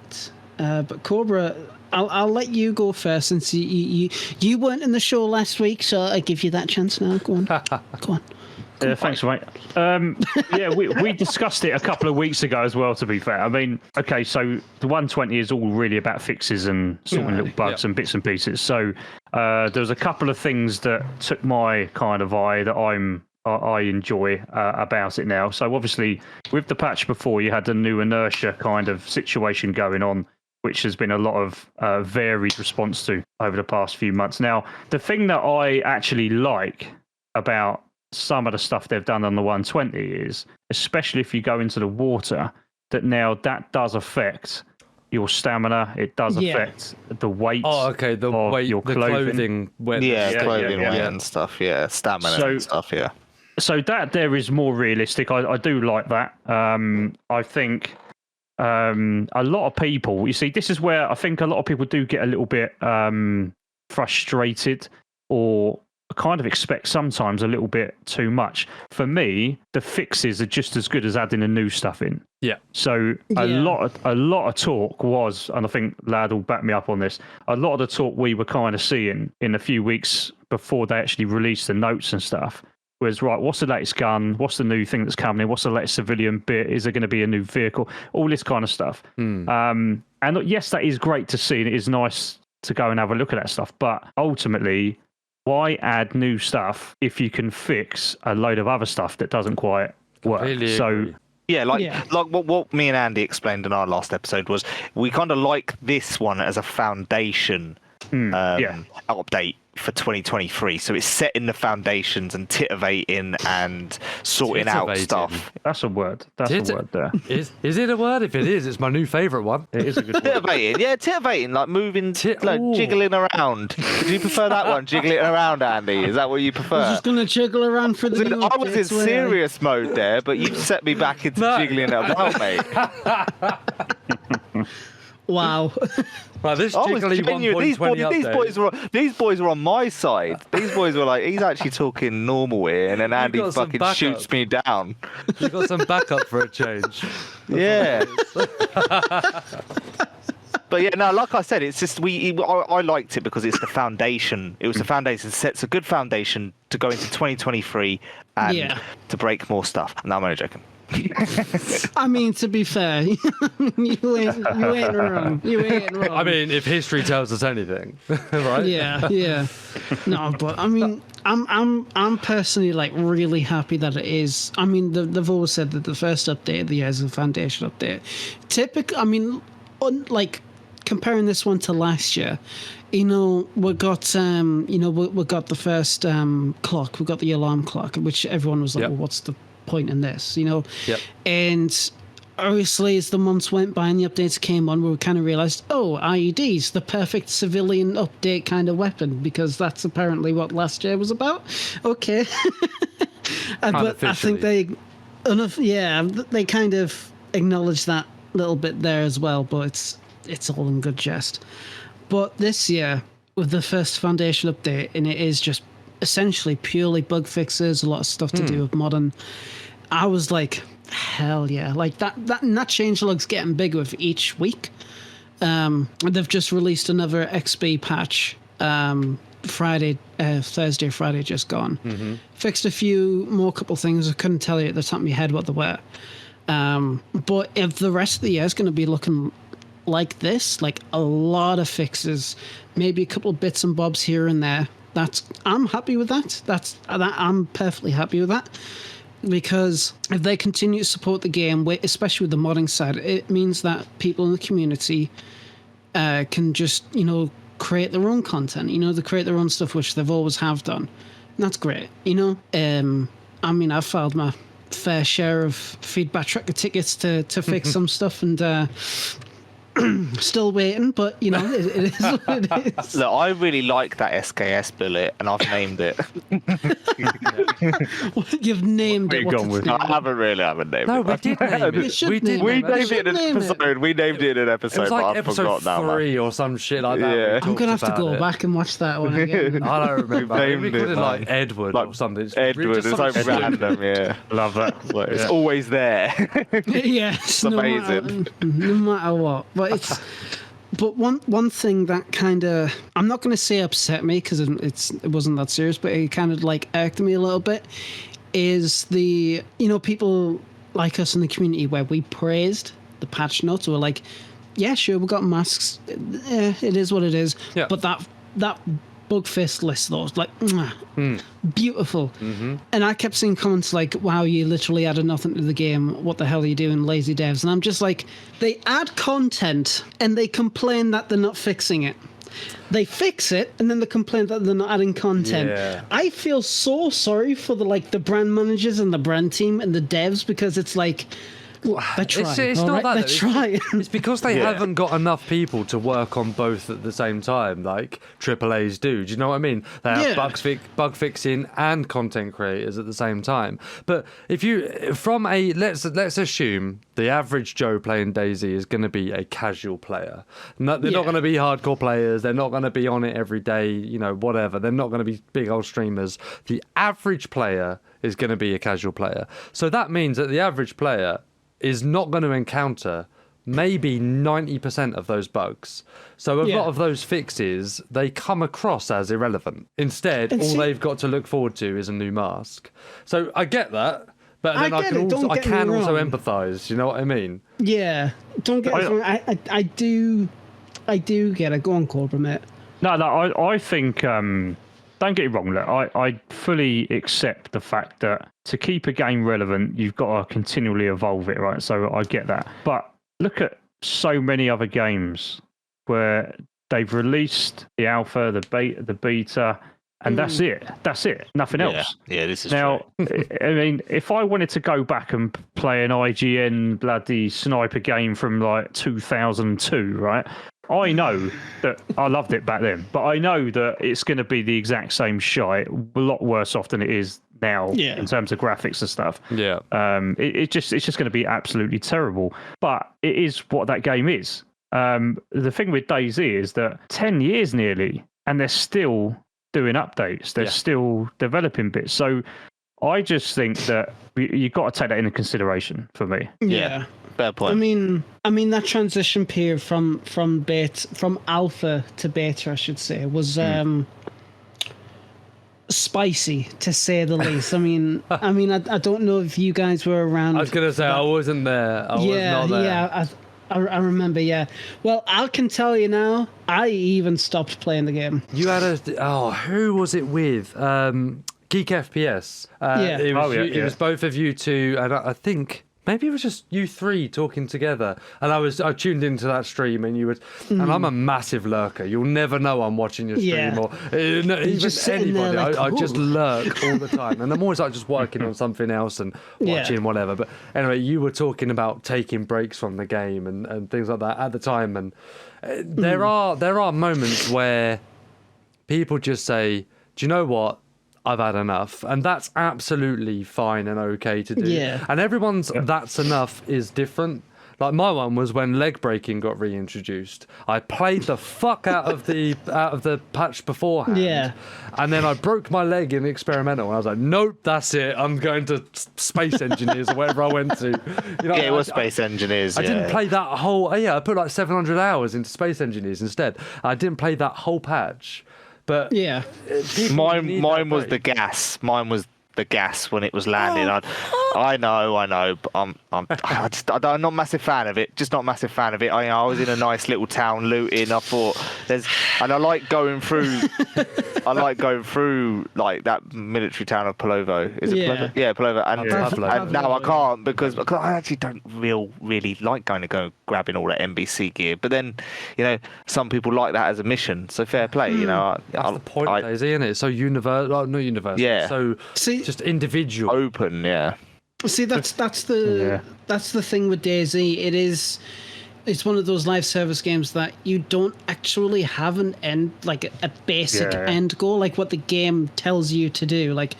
But Cobra, I'll let you go first, since you weren't in the show last week, so I give you that chance now. Go on, go on. Thanks, mate. We discussed it a couple of weeks ago as well, to be fair. I mean, okay, so the 120 is all really about fixes and sorting little bugs and bits and pieces. So there's a couple of things that took my kind of eye that I enjoy about it now. So obviously, with the patch before, you had the new inertia kind of situation going on, which has been a lot of varied response to over the past few months. Now, the thing that I actually like about some of the stuff they've done on the 120 is, especially if you go into the water, that now that does affect your stamina. It does affect the weight. Oh, okay. The weight, your clothing. Clothing weight and stuff. Yeah, stamina and stuff. Yeah. So that there is more realistic. I do like that. I think a lot of people, you see, this is where I think a lot of people do get a little bit frustrated, or kind of expect sometimes a little bit too much. For me, the fixes are just as good as adding the new stuff in. Yeah. So a lot of talk was, and I think Lad will back me up on this, a lot of the talk we were kind of seeing in a few weeks before they actually released the notes and stuff was, right, what's the latest gun? What's the new thing that's coming in? What's the latest civilian bit? Is there going to be a new vehicle? All this kind of stuff. And yes, that is great to see, and it is nice to go and have a look at that stuff. But ultimately, why add new stuff if you can fix a load of other stuff that doesn't quite work? Really? Like what me and Andy explained in our last episode was, we kind of like this one as a foundation update for 2023. So it's setting the foundations and titivating and sorting out stuff. That's a word. That's a word there. Is it a word? If it is, it's my new favourite one. It is a good word. Titivating. Yeah, titivating, like moving, jiggling around. Do you prefer that one, jiggling around, Andy? Is that what you prefer? I was just going to jiggle around for the new I was in serious mode there, but you set me back into jiggling it about, mate. Wow. Right, this I was jiggly genuine. 1.20 These boys were on my side. These boys were like, he's actually talking normal here, and then Andy got some fucking backup. shoots me down. You've got some backup for a change. Yeah. But yeah, no, like I said, it's just I liked it because it's the foundation. It was the foundation, sets a good foundation to go into 2023 and to break more stuff. No, I'm only joking. I mean, to be fair, you ain't wrong. You ain't wrong. I mean, if history tells us anything, right? Yeah. No, but I mean, I'm personally like really happy that it is. I mean, they've always said that the first update of the year is a foundation update. Typically, I mean, like comparing this one to last year, we got we got the first clock, we got the alarm clock, which everyone was like, well, what's the point in this, Yep. And obviously as the months went by and the updates came on, we kind of realized, IEDs, the perfect civilian update kind of weapon, because that's apparently what last year was about. Okay. But I think they kind of acknowledged that little bit there as well, but it's all in good jest. But this year with the first foundation update, and it is just essentially purely bug fixes, a lot of stuff to do with modern. I was like, hell yeah. Like that changelog's getting bigger with each week. They've just released another XP patch Thursday, Friday just gone. Mm-hmm. Fixed a few more couple things. I couldn't tell you at the top of my head what they were. But if the rest of the year is going to be looking like this, like a lot of fixes, maybe a couple of bits and bobs here and there, I'm happy with that. I'm perfectly happy with that, because if they continue to support the game, especially with the modding side, it means that people in the community can just create their own content. They create their own stuff, which they've always have done, and that's great. I mean, I've filed my fair share of feedback tracker tickets to fix some stuff, and still waiting, but it is what it is. Look, I really like that SKS bullet, and I've named it. You've named it. I haven't named it. No, we did name it. We named it in an episode. We named it in an episode. It was like but I episode forgot now, 3 or some shit like that. Yeah. I'm gonna have to go back and watch that one again. I don't remember. Named We called it, it like Edward or something. Edward. It's like random. Yeah, Love that. it's always there. Yes, amazing. No matter what. But one thing that kind of, I'm not going to say upset me, because it wasn't that serious, but it kind of like irked me a little bit, is the people like us in the community where we praised the patch notes. We're like, yeah, sure, we got masks. It is what it is. Yeah. But that bug fist list, though, was like, beautiful. Mm-hmm. And I kept seeing comments like, wow, you literally added nothing to the game. What the hell are you doing, lazy devs? And I'm just like, they add content and they complain that they're not fixing it. They fix it and then they complain that they're not adding content. Yeah. I feel so sorry for the brand managers and the brand team and the devs, because it's like, they're trying. It's not that. They're trying. It's because they haven't got enough people to work on both at the same time, like AAA's do. Do you know what I mean? They have bug fixing and content creators at the same time. But if you, let's assume the average Joe playing DayZ is going to be a casual player. They're not going to be hardcore players. They're not going to be on it every day. Whatever. They're not going to be big old streamers. The average player is going to be a casual player. So that means that the average player is not going to encounter maybe 90% of those bugs. So a lot of those fixes, they come across as irrelevant. Instead, all they've got to look forward to is a new mask. So I get that, but then I can also empathise. You know what I mean? Yeah. Don't get me wrong. I do get it. Go on, Cobra, mate. No, I think... don't get it wrong. Look, I fully accept the fact that to keep a game relevant, you've got to continually evolve it, right? So I get that. But look at so many other games where they've released the alpha, the beta, and that's it. That's it. Nothing else. Yeah, this is now. I mean, if I wanted to go back and play an IGN bloody sniper game from like 2002, right? I know that I loved it back then, but I know that it's going to be the exact same shite, a lot worse off than it is now in terms of graphics and stuff. Yeah. It's just going to be absolutely terrible. But it is what that game is. The thing with DayZ is that 10 years nearly, and they're still doing updates. They're still developing bits. So I just think that you've got to take that into consideration for me. Yeah. Fair point. I mean that transition period from alpha to beta, I should say, was spicy to say the least. I mean, I don't know if you guys were around. I was gonna say I wasn't there. I was not there. Yeah, I remember. Yeah. Well, I can tell you now, I even stopped playing the game. You had who was it with? Geek FPS. It was both of you two, and I think maybe it was just you three talking together. And I tuned into that stream, and you would. And I'm a massive lurker. You'll never know I'm watching your stream or even just anybody. there like, I just lurk all the time, and I'm always like just working on something else and watching whatever. But anyway, you were talking about taking breaks from the game and things like that at the time, and there are moments where people just say, "Do you know what? I've had enough," and that's absolutely fine and okay to do. Yeah. And everyone's that's enough is different. Like my one was when leg breaking got reintroduced. I played the fuck out of the patch beforehand. Yeah. And then I broke my leg in experimental, and I was like, nope, that's it. I'm going to Space Engineers or wherever I went to. You know, it was Space Engineers. I didn't play that whole. I put like 700 hours into Space Engineers instead. I didn't play that whole patch. But mine was the gas. Mine was the gas when it was landing. I know, but I'm not a massive fan of it. Just not a massive fan of it. I was in a nice little town looting. I thought I like going through. I like going through like that military town of Palovo. Is it Palovo? Yeah, Palovo. And now I can't because I actually don't really like go grabbing all that NBC gear. But then, some people like that as a mission. So fair play. That's the point of DayZ, isn't it? It's so universal. Not universal. Yeah. So just individual. Open. Yeah. See, that's the thing with DayZ. It's one of those live service games that you don't actually have an end, like a basic end goal, like what the game tells you to do. Like,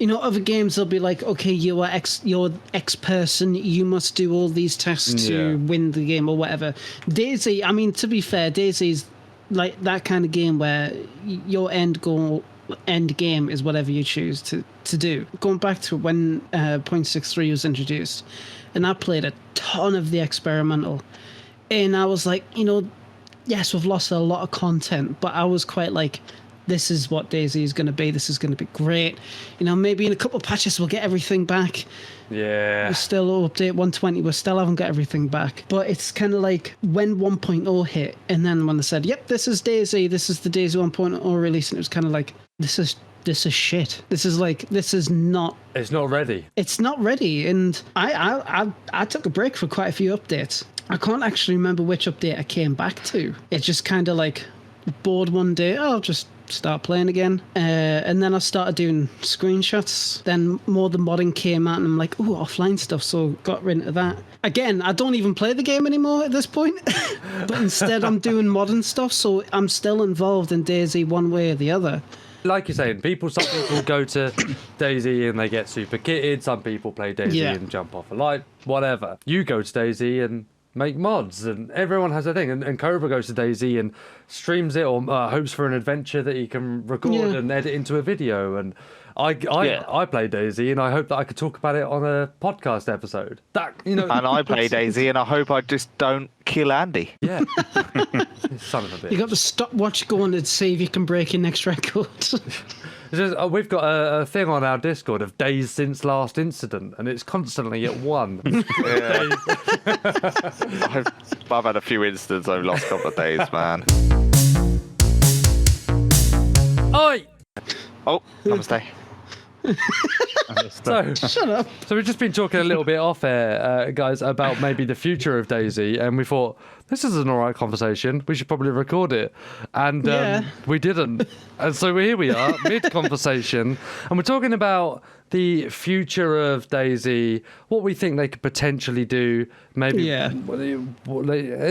other games they'll be like, okay, you're X person, you must do all these tasks to win the game or whatever. DayZ, I mean, to be fair, DayZ is like that kind of game where your end game is whatever you choose to do. Going back to when 0.63 was introduced, and I played a ton of the experimental, and I was like, yes, we've lost a lot of content, but I was quite like, this is what DayZ is going to be. This is going to be great. Maybe in a couple of patches we'll get everything back. Yeah. We're still update 120. We still haven't got everything back. But it's kind of like when 1.0 hit, and then when they said, yep, this is DayZ, this is the DayZ 1.0 release, and it was kind of like, this is shit. This is not. It's not ready. It's not ready. And I took a break for quite a few updates. I can't actually remember which update I came back to. It's just kind of like bored one day. I'll just start playing again. And then I started doing screenshots. Then more the modding came out, and I'm like, ooh, offline stuff. So got rid of that. Again, I don't even play the game anymore at this point. But instead, I'm doing modern stuff. So I'm still involved in DayZ one way or the other. Like you're saying, some people go to DayZ and they get super kitted. Some people play DayZ and jump off a light, whatever. You go to DayZ and make mods, and everyone has their thing. And Cobra goes to DayZ and streams it, or hopes for an adventure that he can record and edit into a video. And I play DayZ, and I hope that I could talk about it on a podcast episode. And I play DayZ, and I hope I just don't kill Andy. Yeah. Son of a bitch. You got the stopwatch going to see if you can break your next record. We've got a thing on our Discord of days since last incident, and it's constantly at 1. I've had a few incidents over the last couple of days, man. Oi! Oh, namaste. Shut up. So we've just been talking a little bit off air, guys, about maybe the future of DayZ, and we thought this is an alright conversation. We should probably record it, and we didn't. And so here we are, mid-conversation, and we're talking about the future of DayZ, what we think they could potentially do, maybe. Yeah.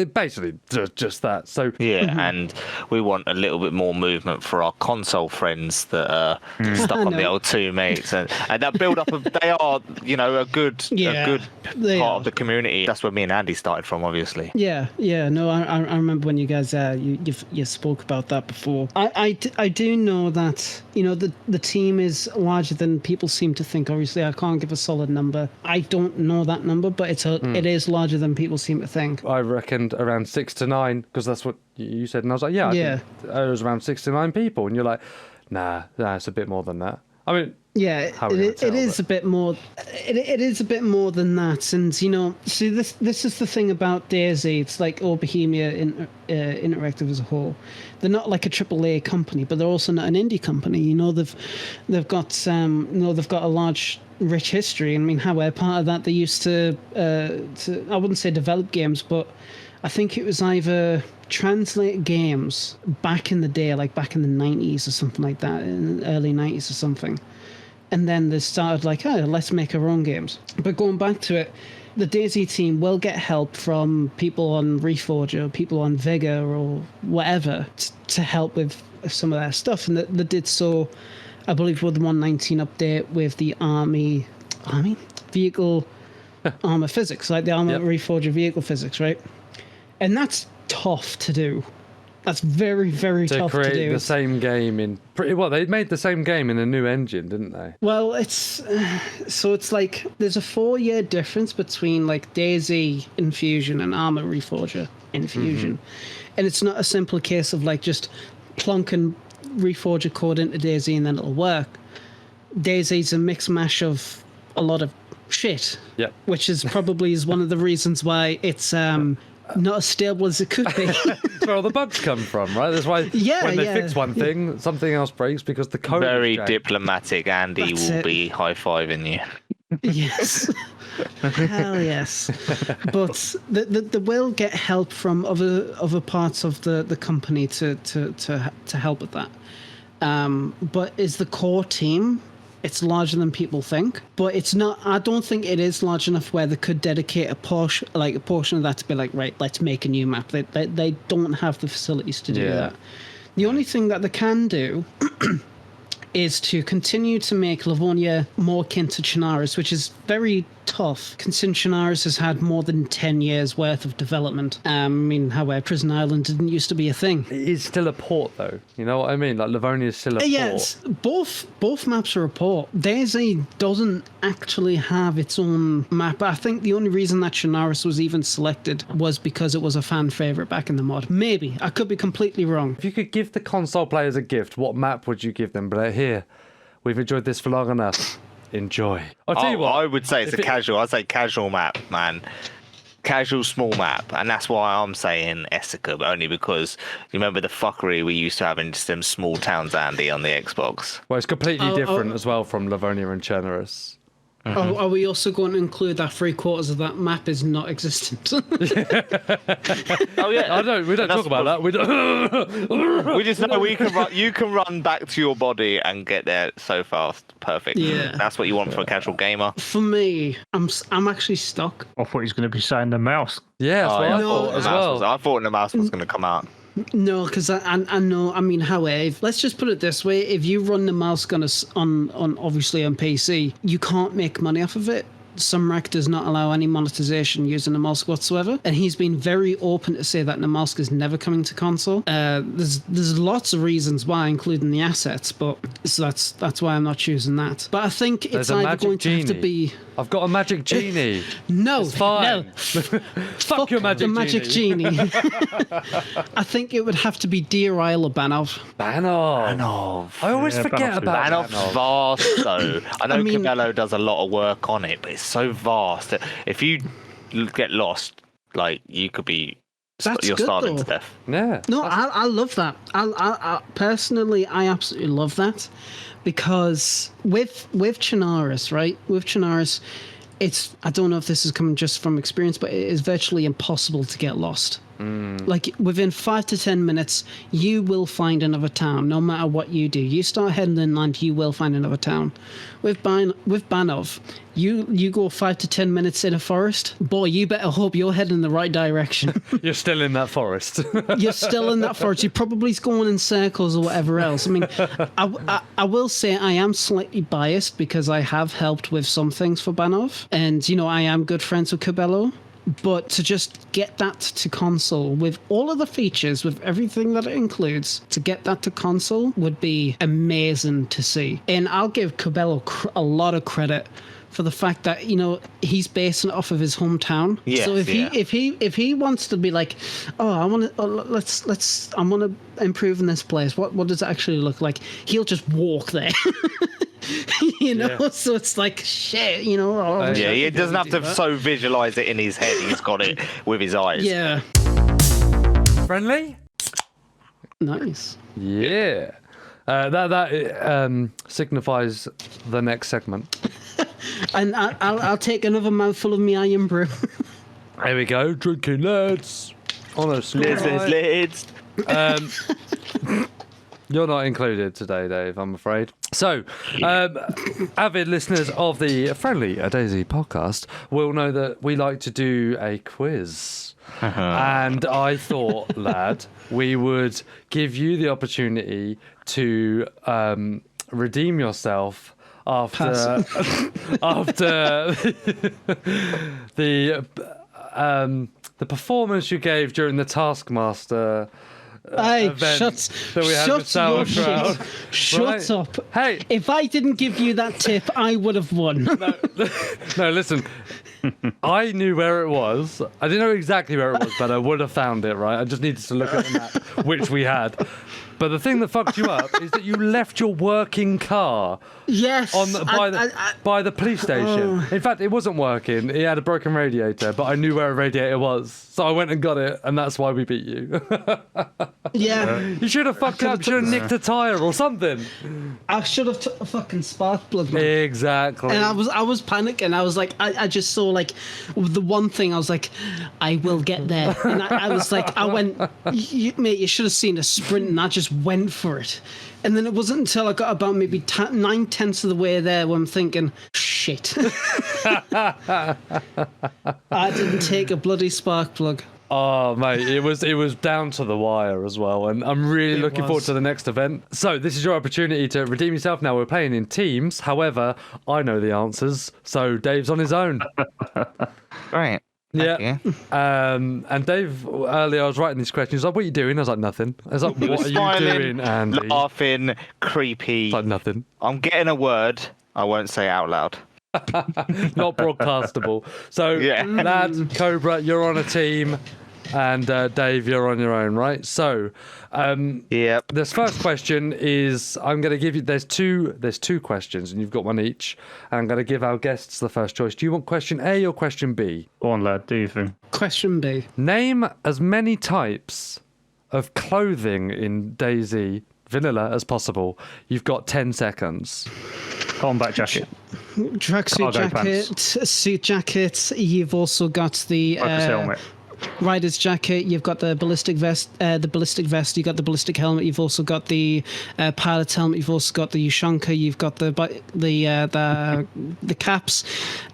Basically, just that. So Yeah, and we want a little bit more movement for our console friends that are stuck on the old two mates, and that build up of they are, a good part of the community. That's where me and Andy started from, obviously. Yeah. No, I remember when you guys you spoke about that before. I do know that the team is larger than people seem to think. Obviously, I can't give a solid number. I don't know that number, but it is larger than people seem to think. I reckoned around 6 to 9, because that's what you said, and I was like, I think it was around 6 to 9 people, and you're like, nah, it's a bit more than that. I mean, yeah, it is a bit more. It is a bit more than that, and see, this is the thing about DayZ. It's like Bohemia Interactive as a whole. They're not like a AAA company, but they're also not an indie company. They've got a large, rich history. I mean, however, part of that they used to I wouldn't say develop games, but I think it was either translate games back in the day, like back in the 90s or something like that, in the early 90s or something. And then they started like, let's make our own games. But going back to it, the DayZ team will get help from people on Reforger, or people on Vigor, or whatever, to help with some of their stuff. And they did so, I believe, with the 119 update with the Army vehicle armor physics, like the Armor Reforger vehicle physics, right? And that's tough to do. That's very, very tough to do. To create the same game in... they made the same game in a new engine, didn't they? Well, it's like there's a 4-year difference between like DayZ in Fusion and Armor Reforger in Fusion. And it's not a simple case of like just plonking Reforger code into DayZ and then it'll work. DayZ's a mix mash of a lot of shit. Yep. Which is probably one of the reasons why it's not as stable as it could be. That's where all the bugs come from, right? That's why when they fix one thing, something else breaks because the code Very is diplomatic. Andy will be high-fiving you. Yes. Hell yes. But they will get help from other parts of the company to help with that. But is the core team... It's larger than people think, but it's not. I don't think it is large enough where they could dedicate a portion of that to be like, right, let's make a new map. They don't have the facilities to do that. The only thing that they can do is to continue to make Livonia more akin to Chernarus, which is very tough, considering Chernarus has had more than 10 years worth of development. However, Prison Island didn't used to be a thing. It is still a port, though. You know what I mean? Like, Livonia is still a port. Yes, both maps are a port. DayZ doesn't actually have its own map. I think the only reason that Chernarus was even selected was because it was a fan favourite back in the mod. Maybe. I could be completely wrong. If you could give the console players a gift, what map would you give them? But here, we've enjoyed this for long enough. Enjoy. I'll tell you what. I would say it's casual. I'd say casual map, man. Casual small map, and that's why I'm saying Essica, but only because you remember the fuckery we used to have in just them small towns, Andy, on the Xbox. Well, it's completely different as well from Livonia and Chernarus. Are we also going to include that 3/4 of that map is not existent? Oh yeah, we don't talk about that. We don't. We just know you can run back to your body and get there so fast. Perfect. Yeah. That's what you want for a casual gamer. For me, I'm actually stuck. I thought he was going to be saying the mouse. Yeah, that's what I No. thought as well. I thought the mouse was going to come out. No, because I know. I mean, however, let's just put it this way: if you run the mouse gun on obviously on PC, you can't make money off of it. Sumrak does not allow any monetization using Namalsk whatsoever, and he's been very open to say that Namalsk is never coming to console. There's lots of reasons why, including the assets, but so that's why I'm not choosing that. But I think it's either going to have to be. I've got a magic genie. No, it's fine. No. Fuck your magic genie. I think it would have to be Dear Isle or Banov. Banov. I always forget about Banov's vast, though. I know Cabello does a lot of work on it, but it's so vast that if you get lost, like, you could be That's you're good, starving though. to death. Yeah. No, I love that. I personally, I absolutely love that, because with Chernarus, right? With Chernarus, I don't know if this is coming just from experience, but it is virtually impossible to get lost. Like within 5 to 10 minutes, you will find another town, no matter what you do. You start heading inland, you will find another town. With Banov, you go 5 to 10 minutes in a forest. Boy, you better hope you're heading in the right direction. You're still in that forest. You're still in that forest. You're probably going in circles or whatever else. I mean, I will say I am slightly biased because I have helped with some things for Banov, and I am good friends with Cabello. But to just get that to console with all of the features, with everything that it includes, to get that to console would be amazing to see. And I'll give Cabello a lot of credit for the fact that he's basing it off of his hometown. Yes, so if he wants to be like, I want to improve in this place. What does it actually look like? He'll just walk there. So it's like shit. He doesn't have to so visualize it in his head. He's got it with his eyes. Yeah. Friendly? Nice. Yeah. That signifies the next segment. And I'll take another mouthful of me iron brew. There we go. Drinking lads. On a Lids. You're not included today, Dave, I'm afraid. So, avid listeners of the Friendly DayZ podcast will know that we like to do a quiz. And I thought, lad, we would give you the opportunity to redeem yourself after the performance you gave during the Taskmaster event that we had with sauerkraut. Shut up. Hey. If I didn't give you that tip, I would have won. No, listen. I knew where it was. I didn't know exactly where it was, but I would have found it, right? I just needed to look at the map, which we had. But the thing that fucked you up is that you left your working car by the police station. In fact, it wasn't working. It had a broken radiator, but I knew where a radiator was. So I went and got it, and that's why we beat you. Yeah. You should have fucked up. You should have nicked a tyre or something. I should have took a fucking spark plug, man. Exactly. And I was panicking. I was like, I just saw like the one thing. I was like, I will get there. And I was like, I went, mate, you should have seen a sprint, and I just went for it. And then it wasn't until I got about maybe 9/10 of the way there when I'm thinking, shit. I didn't take a bloody spark plug. Oh, mate, it was down to the wire as well, and I'm really looking forward to the next event. So this is your opportunity to redeem yourself. Now we're playing in teams. However, I know the answers, so Dave's on his own. Right. Yeah. And Dave, earlier I was writing these questions. He was like, "What are you doing?" I was like, "Nothing." I was like, "What are you doing, Andy?" Laughing, creepy. Like nothing. I'm getting a word. I won't say out loud. Not broadcastable. So, Lad, Cobra, you're on a team, and Dave, you're on your own, right? So, yep. This first question is, I'm going to give you. There's two questions, and you've got one each. And I'm going to give our guests the first choice. Do you want question A or question B? Go on, lad. Do you think? Question B. Name as many types of clothing in DayZ vanilla as possible. You've got 10 seconds. Combat jacket. Tracksuit jacket, suit jacket. You've also got the helmet. Rider's jacket. You've got the ballistic vest. You've got the ballistic helmet. You've also got the pilot's helmet. You've also got the Ushanka. You've got the caps.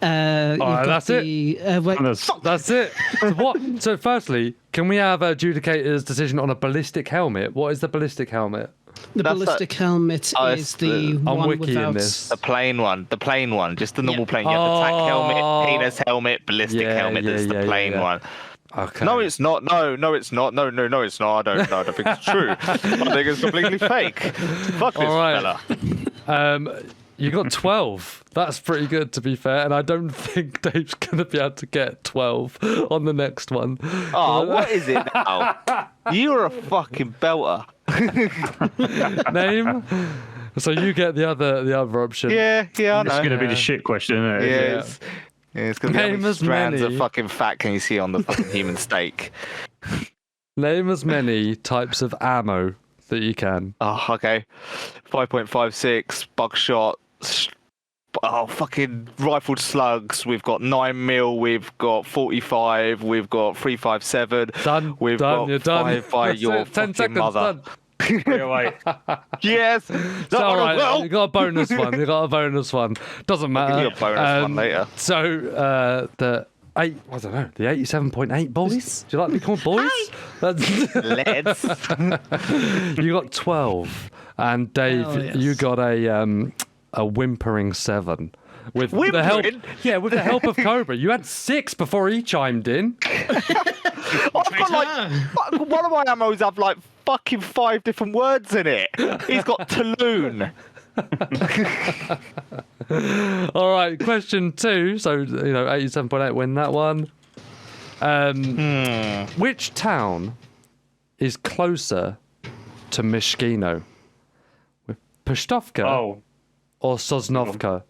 That's it. That's it. So what? So firstly, can we have Adjudicator's decision on a ballistic helmet? What is the ballistic helmet? The ballistic helmet is the one without... The plain one, just the normal plain. You have the tack helmet, penis helmet, ballistic helmet. That's the plain one. Okay. No, it's not. No, it's not. No, it's not. I don't think it's true. I think it's completely fake. Fuck this fella. You got 12. That's pretty good, to be fair. And I don't think Dave's going to be able to get 12 on the next one. Oh, what is it now? You're a fucking belter. Name. So you get the other option. Yeah, I know. It's going to be the shit question, isn't it? Yeah. It's going to be how many strands of fucking fat can you see on the fucking human steak? Name as many types of ammo that you can. Oh, okay. 5.56, buckshot. Fucking rifled slugs. We've got 9mm. We've got 45. We've got 357. Done. We've done. got You're done. 5 by That's your it, 10 fucking seconds. mother. Done. 308. Yes. It's all right. You got a bonus one. You got a bonus one. Doesn't matter. I'll give you a bonus one later. So the I don't know, the 87.8 boys. Do you like to be called boys? That's Let's. You got 12, and Dave, Hell yes. you got a whimpering 7. With the help, Whimpering? with the help of Cobra, you had 6 before he chimed in. I've got like one of my ammos have like fucking 5 different words in it. He's got Talloon. All right, question 2. So 87.8 win that one. Which town is closer to Mishkino? Pashtovka or Sosnovka?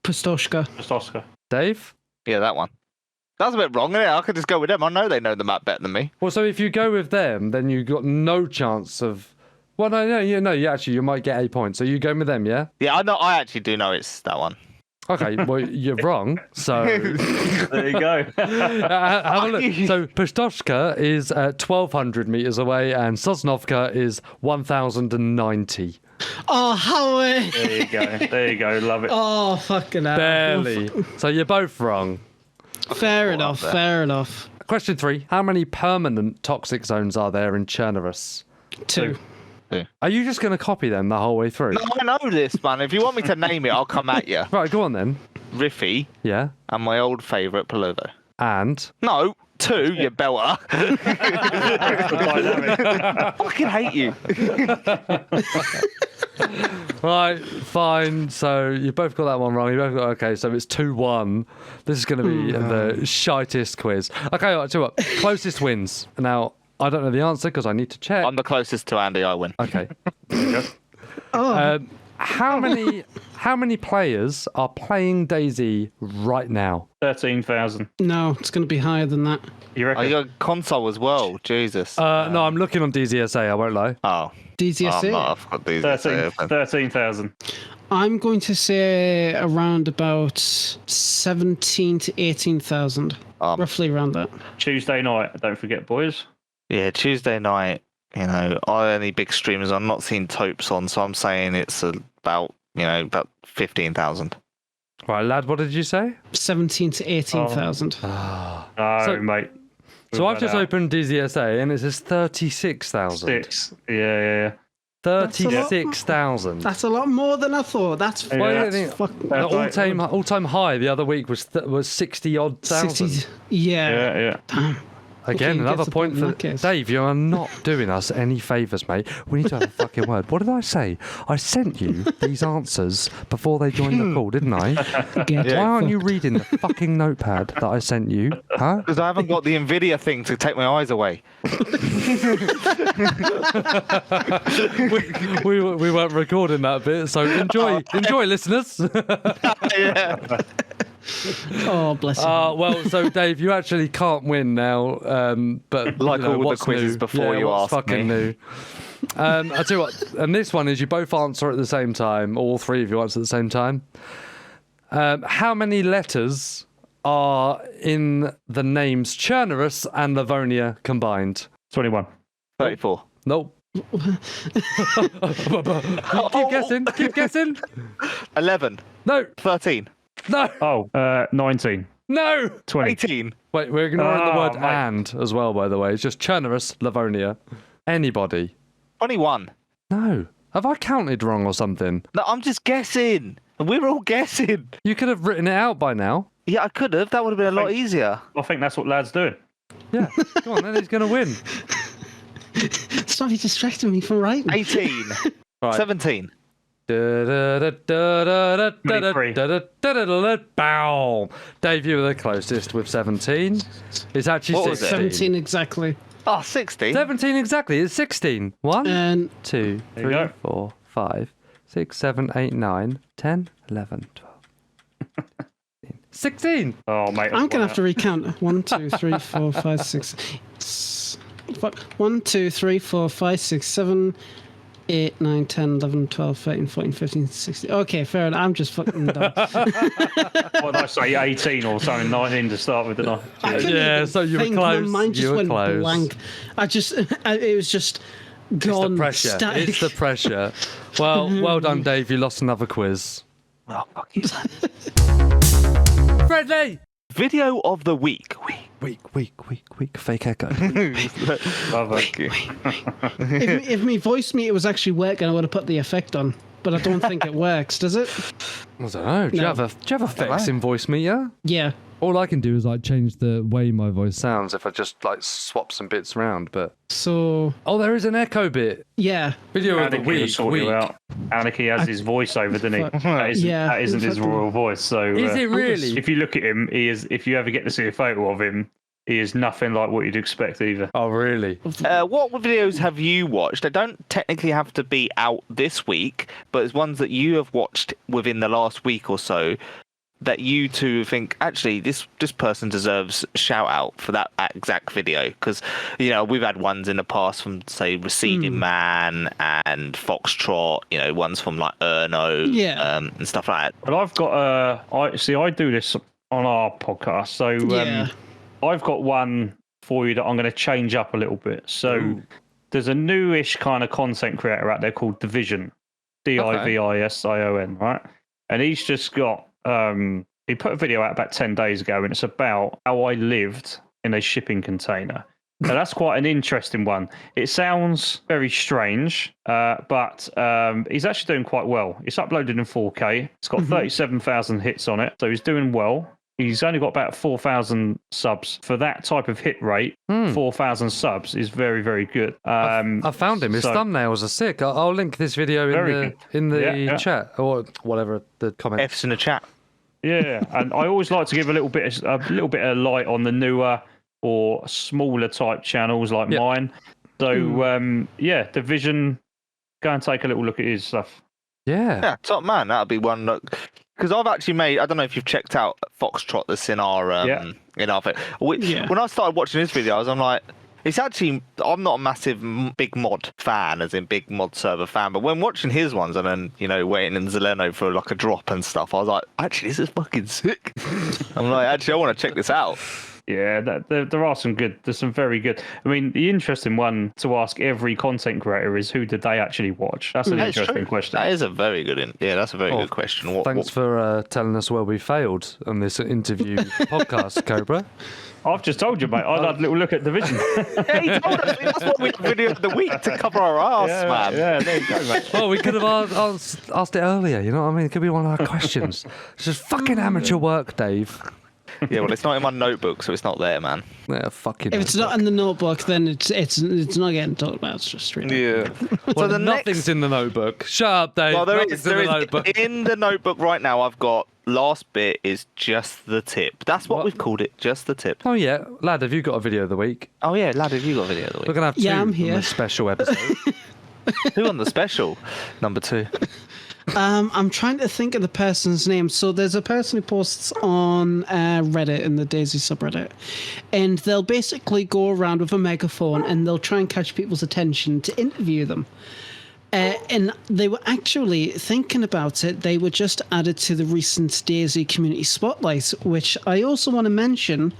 Pistoshka. Just Oscar. Dave? Yeah, that one. That's a bit wrong, isn't it? I could just go with them. I know they know the map better than me. Well, so if you go with them, then you've got no chance of. Well, no, you might get 8 points. So you go with them, yeah? Yeah, I know. I actually do know it's that one. Okay, well, you're wrong. So There you go. have a look. So Pashtovka is 1,200 meters away, and Sosnovka is 1,090. Oh, how? There you go. There you go. Love it. Oh, fucking hell. Barely. So you're both wrong. Fair enough. Fair enough. Question 3. How many permanent toxic zones are there in Chernobyl? 2. Are you just going to copy them the whole way through? No, I know this, man. If you want me to name it, I'll come at you. Right, go on then. Riffy Yeah. and my old favourite, Palovo. And? No, 2, you belter. Fucking hate you. Right, fine. So you both got that one wrong. You both got okay. So it's 2-1. This is going to be the shitest quiz. Okay, all right, tell you what. Closest wins. Now I don't know the answer because I need to check. I'm the closest to Andy. I win. Okay. Oh, How many players are playing DayZ right now? 13,000. no, it's going to be higher than that. You Oh, reckon? you got a console as well. Jesus. No, I'm looking on DZSA. I won't lie. Oh. DZSA? I'm not. I've got these. 13,000. I'm going to say around about 17 to 18,000. Roughly around that. Tuesday night. Don't forget, boys. Yeah, Tuesday night. You know, any big streamers. I'm not seeing Topes on, so I'm saying it's about 15,000. Right, lad. What did you say? 17 to 18,000. Oh, So- mate. So I've just opened DZSA and it says 36,000. 6. Yeah. 36,000. That's a lot more than I thought. That's Yeah. Why do you that's- think fucking the all-time high the other week was 60-odd thousand? 60. Yeah. Yeah. Damn. Again, Okay, another gets a point point in for that case. Dave. You are not doing us any favours, mate. We need to have a fucking word. What did I say? I sent you these answers before they joined the call, didn't I? Get Why aren't you fucked. reading the fucking notepad that I sent you? Huh? Because I haven't got the Nvidia thing to take my eyes away. We weren't recording that bit, so enjoy, listeners. Yeah. Oh, bless you. Well, so Dave, you actually can't win now. But Like all the what's quizzes new? before you what's asked fucking me. new. I tell you what, and this one is you both answer at the same time. All three of you answer at the same time. How many letters are in the names Chernobyl and Livonia combined? 21. 34. Nope. Keep guessing. Keep guessing. 11. No. 13. No. Oh, 19. No. 20. 18. Wait, we're ignoring the Oh, word mate. "and" as well, by the way. It's just Chernobyl, Livonia. Anybody? 21. No. Have I counted wrong or something? No, I'm just guessing. We're all guessing. You could have written it out by now. Yeah, I could have. That would have been a lot easier. I think that's what lads doing. Yeah. Come on, then he's going to win. Stop you distracting me from writing. 18. Right. 17. Bow. Dave, you were the closest with 17. It's actually What was it? 16. 17 exactly. Oh, 60. 17 exactly. It's 16. 1, And 2, There you 3, go. 4, 5, 6, 7, 8, 9, 10, 11, 12. 16. Oh, mate. I'm going to have to recount. 1, 2, 3, 4, 5, 6. Fuck. 1, 2, 3, 4, 5, 6, 7, 8, 9, 10, 11, 12, 13, 14, 15, 16. Okay, fair enough. I'm just fucking dumb. What did I say? 18 or something? 19 to start with, didn't I? Yeah, so you were close. My mind just went blank. It was just gone. It's the pressure. Static. It's the pressure. Well done, Dave. You lost another quiz. Oh, fuck you. Friendly! Video of the week. Weak. Fake echo. Thank you. If me voice meter was actually working, I would have put the effect on. But I don't think it works, does it? I don't know. Do you have effects in voice meter? Yeah. All I can do is like change the way my voice sounds if I just like swap some bits around. But So there is an echo bit. yeah. Video of the Anarchy will week. sort you out. Anarchy has his voiceover, doesn't he? Fuck. That isn't his Fucking- royal voice. So Is it really? if you look at him, he is. If you ever get to see a photo of him, he is nothing like what you'd expect either. Oh really? What videos have you watched? They don't technically have to be out this week, but it's ones that you have watched within the last week or so that you two think, actually, this person deserves a shout out for that exact video. Because, we've had ones in the past from, say, Receding Man and Foxtrot, ones from like Erno and stuff like that. But I've got I do this on our podcast, so Yeah. I've got one for you that I'm going to change up a little bit. So there's a newish kind of content creator out there called Division, Division, right? And he's just got he put a video out about 10 days ago, and it's about how I lived in a shipping container. Now that's quite an interesting one. It sounds very strange, but he's actually doing quite well. It's uploaded in 4K. It's got 37,000 hits on it, so he's doing well. He's only got about 4,000 subs. For that type of hit rate, 4,000 subs is very, very good. I found him. His thumbnails are sick. I'll link this video in the chat or whatever the comment. F's in the chat. Yeah, and I always like to give a little bit of light on the newer or smaller type channels like mine. So Division, go and take a little look at his stuff. Yeah, top man. That'll be one look. Because I've actually made, I don't know if you've checked out Foxtrot that's in our in our when I started watching his videos, I'm like, it's actually, I'm not a massive big mod fan, as in big mod server fan, but when watching his ones and then, waiting in Zeleno for like a drop and stuff, I was like, actually, this is fucking sick. I'm like, actually, I want to check this out. Yeah, there are there's some very good. I mean, the interesting one to ask every content creator is, who did they actually watch? That's an interesting question. That is a very good, that's a very good question. Thanks for telling us where we failed on this interview podcast, Cobra. I've just told you, mate. I had a little look at Division. Yeah, he told us. That's what we video of the week to cover our ass, man. Yeah, there you go, mate. Well, we could have asked it earlier, you know what I mean? It could be one of our questions. It's just fucking amateur work, Dave. Yeah, well, it's not in my notebook, so it's not there, man. Yeah, fucking. If it's not in the notebook, then it's not getting talked about. It's just straight. Yeah. Well, so nothing's in the notebook. Shut up, Dave. Well, there nothing's is in the notebook. In the notebook right now, I've got last bit is just the tip. That's what we've called it, just the tip. Oh yeah, lad, have you got a video of the week? Oh yeah, lad, have you got a video of the week? We're gonna have two I'm on here. this special episode. Who on the special? Number 2. I'm trying to think of the person's name. So there's a person who posts on Reddit, in the DayZ subreddit, and they'll basically go around with a megaphone and they'll try and catch people's attention to interview them. And they were actually thinking about it. They were just added to the recent DayZ Community Spotlight, which I also want to mention.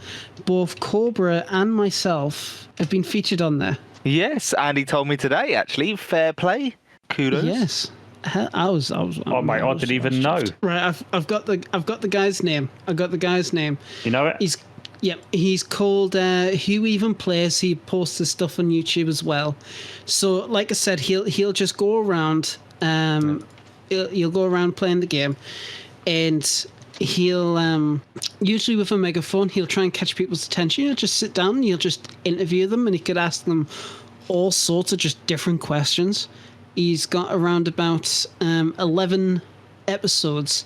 Both Cobra and myself have been featured on there. Yes, Andy told me today. Actually, fair play. Kudos. Yes. I was. Oh mate, I didn't even know. Right, I've got the guy's name. I got the guy's name. You know it? He's called Who Even Plays. He posts his stuff on YouTube as well. So, like I said, he'll just go around. He'll go around playing the game, and he'll usually with a megaphone, he'll try and catch people's attention. He'll just sit down and he'll just interview them, and he could ask them all sorts of just different questions. He's got around about 11 episodes,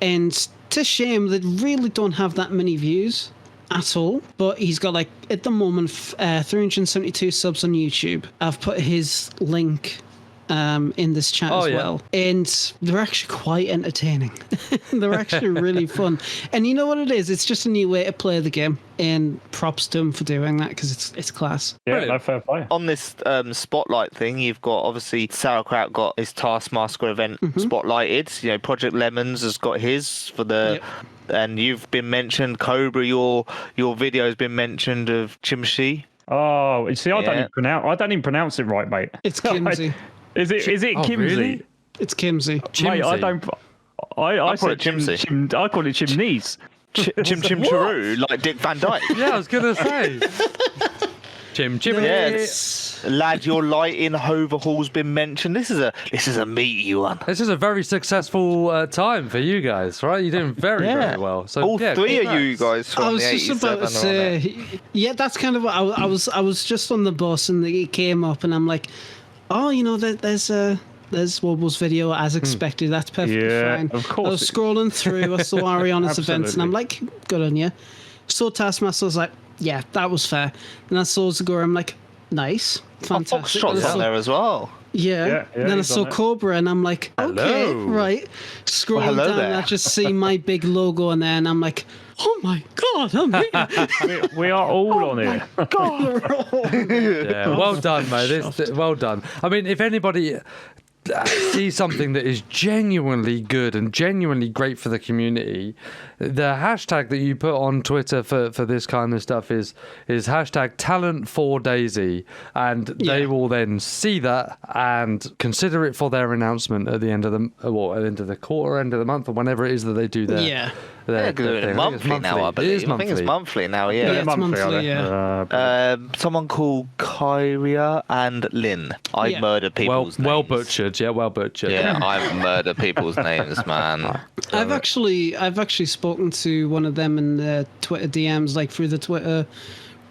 and it's a shame they really don't have that many views at all. But he's got, like, at the moment, 372 subs on YouTube. I've put his link in this chat as well, and they're actually quite entertaining. They're actually really fun, and you know what it is? It's just a new way to play the game, and props to them for doing that because it's class. Yeah, no, fair play. On this spotlight thing, you've got obviously Sauerkraut got his Taskmaster event spotlighted. You know, Project Lemons has got his for the. Yep. And you've been mentioned, Cobra. Your video has been mentioned of Chimshi. Oh, see, I don't even pronounce it right, mate. It's Kimsey. Is it Kimsey? Really? It's Kimsey. Mate, I don't. I said Chimsey. I call it Chimneys. Chim Charu, like Dick Van Dyke. Yeah, I was gonna say. Chim. Yes. Lad, your lighting overhaul's been mentioned. This is a meaty one. This is a very successful time for you guys, right? You're doing very well. So all three of you guys from I was just about to say, that's kind of what I was just on the bus and it came up and I'm like, oh, you know, there's Wobble's video as expected. That's perfectly fine. Of course. I was scrolling through, I saw Ariana's events and I'm like, good on you. Saw Taskmaster, I was like, yeah, that was fair. And I saw Zagora, I'm like, nice, fantastic. Foxtrot's on there as well. Yeah. Then I saw Cobra and I'm like, okay, right. Scrolling down and I just see my big logo on there and I'm like, oh my God, I'm here. we are all on it. God. Yeah, well done, mate. Well done. I mean, if anybody see something that is genuinely good and genuinely great for the community, the hashtag that you put on Twitter for this kind of stuff is hashtag talent for DayZ, and they will then see that and consider it for their announcement at the end of the quarter, end of the month, or whenever it is that they do their they're doing it monthly now, I believe. I think it's monthly now, yeah it's monthly, someone called Kyria and Lynn. I murder people's names. Well butchered. Yeah, I murder people's names, man. I've actually spoken to one of them in the Twitter DMs, like through the Twitter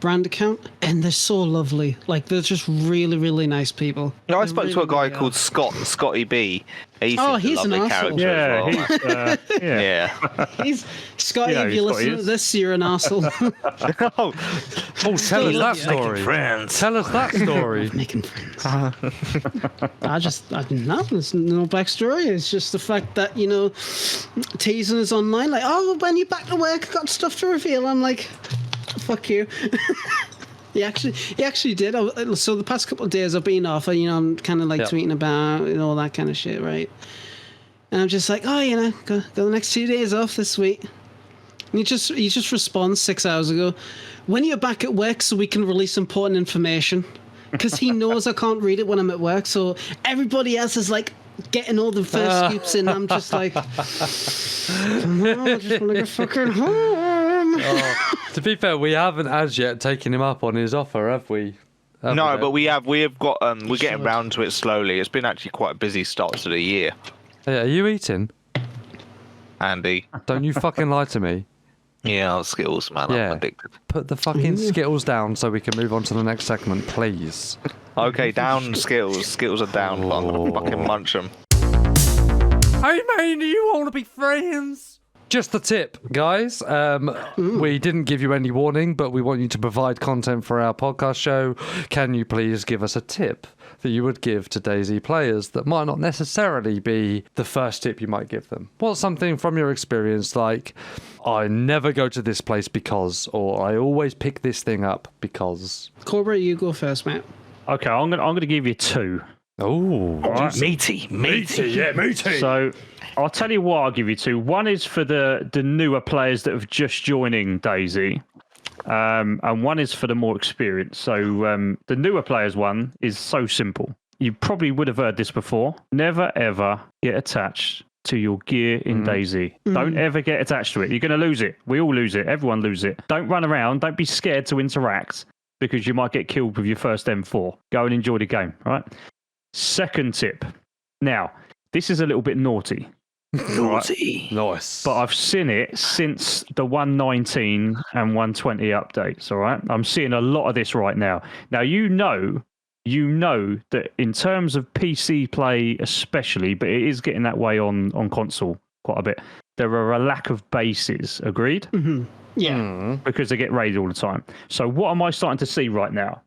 brand account, and they're so lovely. Like, they're just really, really nice people. No, I spoke to a guy called Scotty B. He's an arsehole. Yeah, well. He's Scotty. If you listen to this, you're an arsehole. Tell us that story. Tell us that story. Making friends. I didn't know. There's no backstory. It's just the fact that, you know, teasing is online. Like, oh, when you're back to work, I've got stuff to reveal. I'm like, fuck you. He actually did. So the past couple of days I've been off. You know, I'm kind of like tweeting about and all that kind of shit, right? And I'm just like, oh, you know, go the next 2 days off this week. And he just responds 6 hours ago, when you're back at work, so we can release important information, because he knows I can't read it when I'm at work. So everybody else is like getting all the first scoops in. I'm just like, I just want to go fucking home. To be fair, we haven't as yet taken him up on his offer, have we? No, but we have got. We're getting round to it slowly. It's been actually quite a busy start to the year. Hey, are you eating, Andy? Don't you fucking lie to me. Yeah, Skittles, man. I'm addicted. Put the fucking Skittles down so we can move on to the next segment, please. Okay, down Skittles. Skittles are down. I'm gonna fucking munch them. Hey, man, do you want to be friends? Just the tip, guys. We didn't give you any warning, but we want you to provide content for our podcast show. Can you please give us a tip that you would give to DayZ players that might not necessarily be the first tip you might give them? What's something from your experience like, I never go to this place because, or I always pick this thing up because? Cobra, you go first, mate. Okay, I'm gonna give you two. Oh, right. Meaty. Yeah, meaty. So I'll tell you what I'll give you two. One is for the newer players that have just joining DayZ, and one is for the more experienced. So the newer players one is so simple. You probably would have heard this before. Never ever get attached to your gear in DayZ. Don't ever get attached to it. You're going to lose it. We all lose it. Everyone loses it. Don't run around. Don't be scared to interact, because you might get killed with your first M4. Go and enjoy the game, right? Second tip. Now, this is a little bit naughty. Naughty. Nice. But I've seen it since the 119 and 120 updates, all right? I'm seeing a lot of this right now. Now, you know that in terms of PC play especially, but it is getting that way on console quite a bit, there are a lack of bases, agreed? Mm-hmm. Yeah. Because they get raided all the time. So what am I starting to see right now?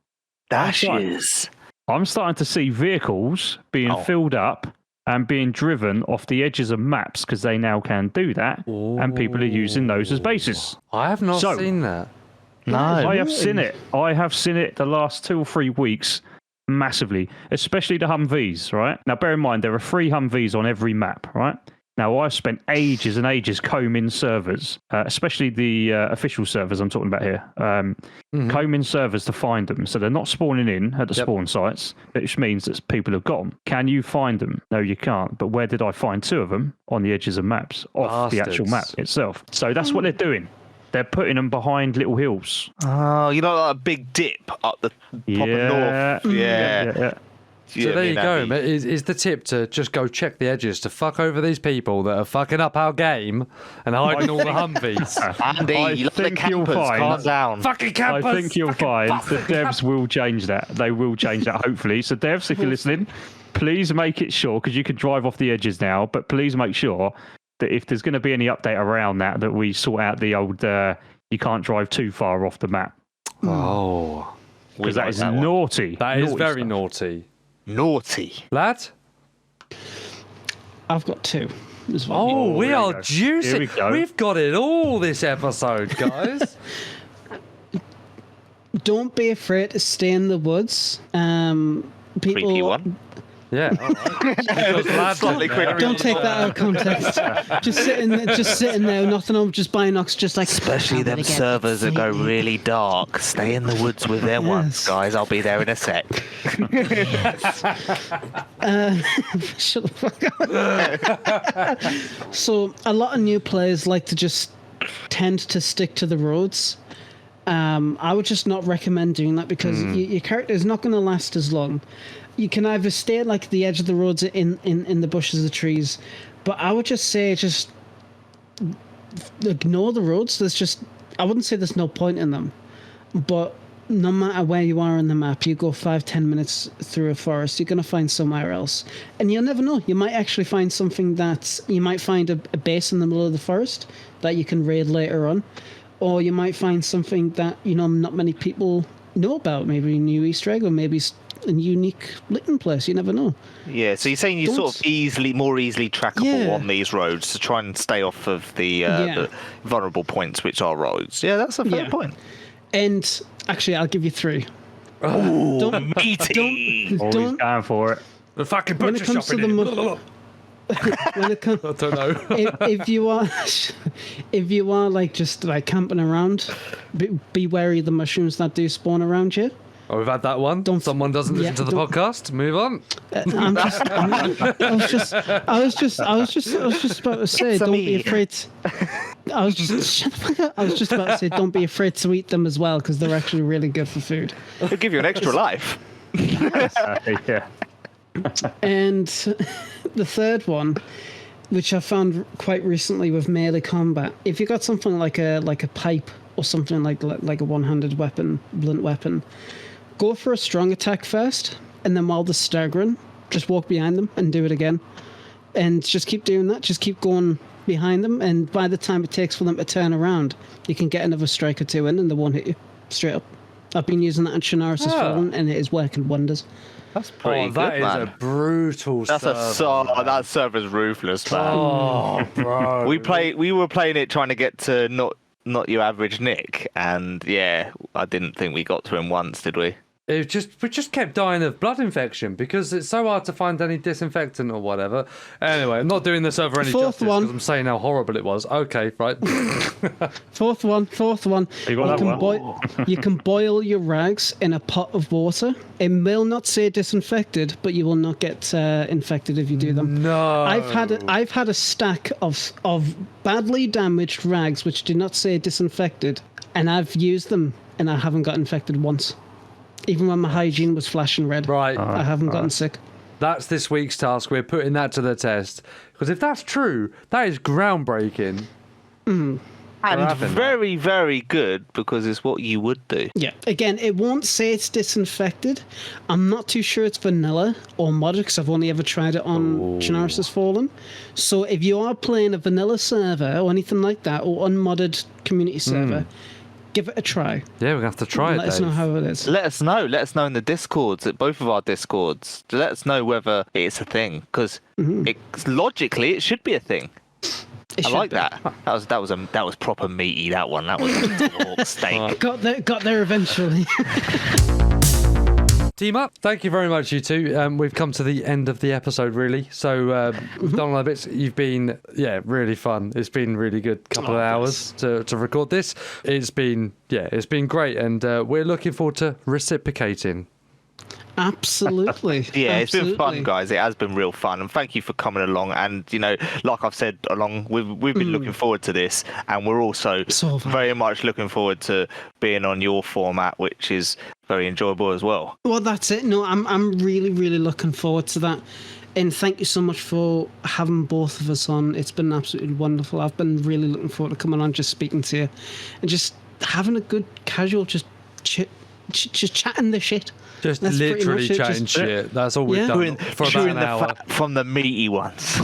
Dashes. I'm starting to see vehicles being filled up and being driven off the edges of maps because they now can do that, and people are using those as bases. I have not seen that. No. I have seen it. I have seen it the last 2 or 3 weeks massively, especially the Humvees, right? Now, bear in mind, there are 3 Humvees on every map, right? Now, I've spent ages and ages combing servers, especially the official servers I'm talking about here, combing servers to find them. So they're not spawning in at the spawn sites, which means that people have got them. Can you find them? No, you can't. But where did I find 2 of them? On the edges of maps, off the actual map itself. So that's what they're doing. They're putting them behind little hills. Oh, you know, like a big dip up the proper north. Yeah. So there you go. Is the tip to just go check the edges to fuck over these people that are fucking up our game and hiding all the Humvees? Andy, you think you'll find. Calm down. Fucking campers. I think you'll find the devs will change that. They will change that, hopefully. So devs, if you're listening, please make it sure, because you can drive off the edges now, but please make sure that if there's going to be any update around that we sort out the old you can't drive too far off the map. Oh. Because that is naughty. That is very naughty. Naughty. Lad? I've got 2 as well. Oh, we are juicy. Here we go. We've got it all this episode, guys. Don't be afraid to stay in the woods. People. Creepy one. Yeah. Don't take that out of context. just sitting there, nothing on, just Binox, just like. Especially them servers that go really dark. Stay in the woods with their ones, guys. I'll be there in a sec. Shut the fuck up. So a lot of new players like to just tend to stick to the roads. I would just not recommend doing that because your character is not going to last as long. You can either stay at like the edge of the roads in the bushes, the trees, but I would just say just ignore the roads. I wouldn't say there's no point in them, but no matter where you are on the map, you go 5-10 minutes through a forest, you're going to find somewhere else, and you'll never know. You might actually find something you might find a base in the middle of the forest that you can raid later on, or you might find something that not many people know about. Maybe a new Easter egg, or maybe a unique little place. You never know. Yeah, so you're saying you're sort of more easily trackable on these roads to try and stay off of the vulnerable points, which are roads. Yeah, that's a fair point. And actually, I'll give you 3. Don't meaty. Always going for it. The fucking when it butcher comes shop to in the it. when it comes, I don't know. if you are like just like camping around, be wary of the mushrooms that do spawn around you. Oh, we've had that one. Someone doesn't listen to the podcast. Move on. I was just about to say, don't be afraid. Shut the fuck up. I was just about to say, don't be afraid to eat them as well, because they're actually really good for food. It'll give you an extra life. Yeah. And the third one, which I found quite recently with melee combat, if you got something like a pipe or something like a one-handed weapon, blunt weapon, go for a strong attack first, and then while they're staggering, just walk behind them and do it again, and just keep doing that. Just keep going behind them, and by the time it takes for them to turn around, you can get another strike or 2 in, and they won't hit you straight up. I've been using that in Shannara's Fallen, and it is working wonders. That's pretty good, That is man. a brutal server. That server's ruthless, man. Oh, bro. We were playing it trying to get to not your average Nick, and yeah, I didn't think we got to him once, did we? We just kept dying of blood infection because it's so hard to find any disinfectant or whatever. Anyway, I'm not doing this over any justice because I'm saying how horrible it was. Okay, right. Fourth one. You can boil your rags in a pot of water. It will not say disinfected, but you will not get infected if you do them. No. I've had a stack of badly damaged rags which do not say disinfected, and I've used them and I haven't got infected once. Even when my hygiene was flashing red. Right. I haven't gotten sick. That's this week's task. We're putting that to the test. Because if that's true, that is groundbreaking. And very, very good, because it's what you would do. Yeah. Again, it won't say it's disinfected. I'm not too sure it's vanilla or modded, because I've only ever tried it on Shannara's Fallen. So if you are playing a vanilla server or anything like that, or unmodded community server, give it a try. Yeah, we're gonna have to try it. Let us know how it is. Let us know. Let us know in the Discords, at both of our Discords. Let us know whether it's a thing, because logically it should be a thing. It I should like be. that. That was proper meaty. That one. That was pork steak. Got there eventually. Team up. Thank you very much, you two. We've come to the end of the episode, really. So we've done all our bits. You've been, really fun. It's been really good couple of hours to record this. It's been great, and we're looking forward to reciprocating. Absolutely. Yeah, it's been fun, Absolutely. guys. It has been real fun, and thank you for coming along. And like I've said, we've been looking forward to this, and we're also So fun. very much looking forward to being on your format, which is very enjoyable as well. Well, that's it. No, I'm really, really looking forward to that. And thank you so much for having both of us on. It's been absolutely wonderful. I've been really looking forward to coming on, just speaking to you, and just having a good casual, just chatting the shit. Just That's pretty literally much it, chatting just- shit. That's all we've Yeah. done for about Chewing an the hour. fat from the meaty ones.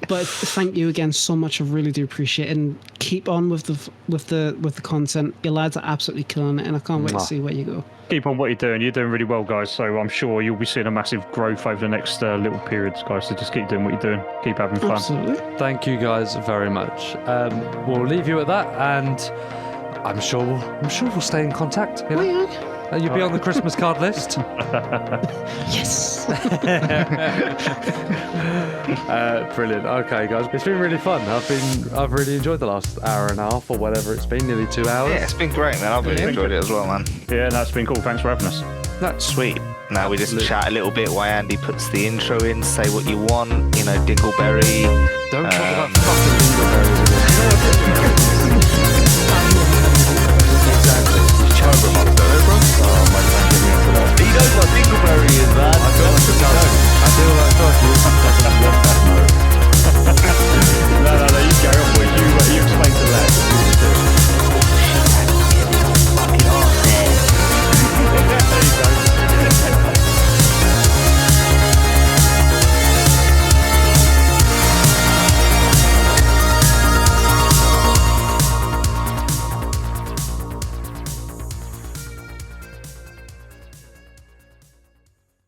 But thank you again so much. I really do appreciate it, and keep on with the content. Your lads are absolutely killing it, and I can't wait to see where you go. Keep on what you're doing. You're doing really well, guys. So I'm sure you'll be seeing a massive growth over the next little periods, guys. So just keep doing what you're doing. Keep having fun. Absolutely. Thank you guys very much. We'll leave you at that, and I'm sure we'll stay in contact. Oh, yeah. You'll be on the Christmas card list. Yes. Brilliant. Okay, guys, it's been really fun. I've really enjoyed the last hour and a half or whatever it's been, nearly 2 hours. Yeah, it's been great, man. I've really enjoyed it as well, man. Yeah, that's been cool. Thanks for having us. That's Sweet. Now we just Absolutely. chat a little bit while Andy puts the intro in, say what you want, Dingleberry. Don't talk about fucking dingleberries again.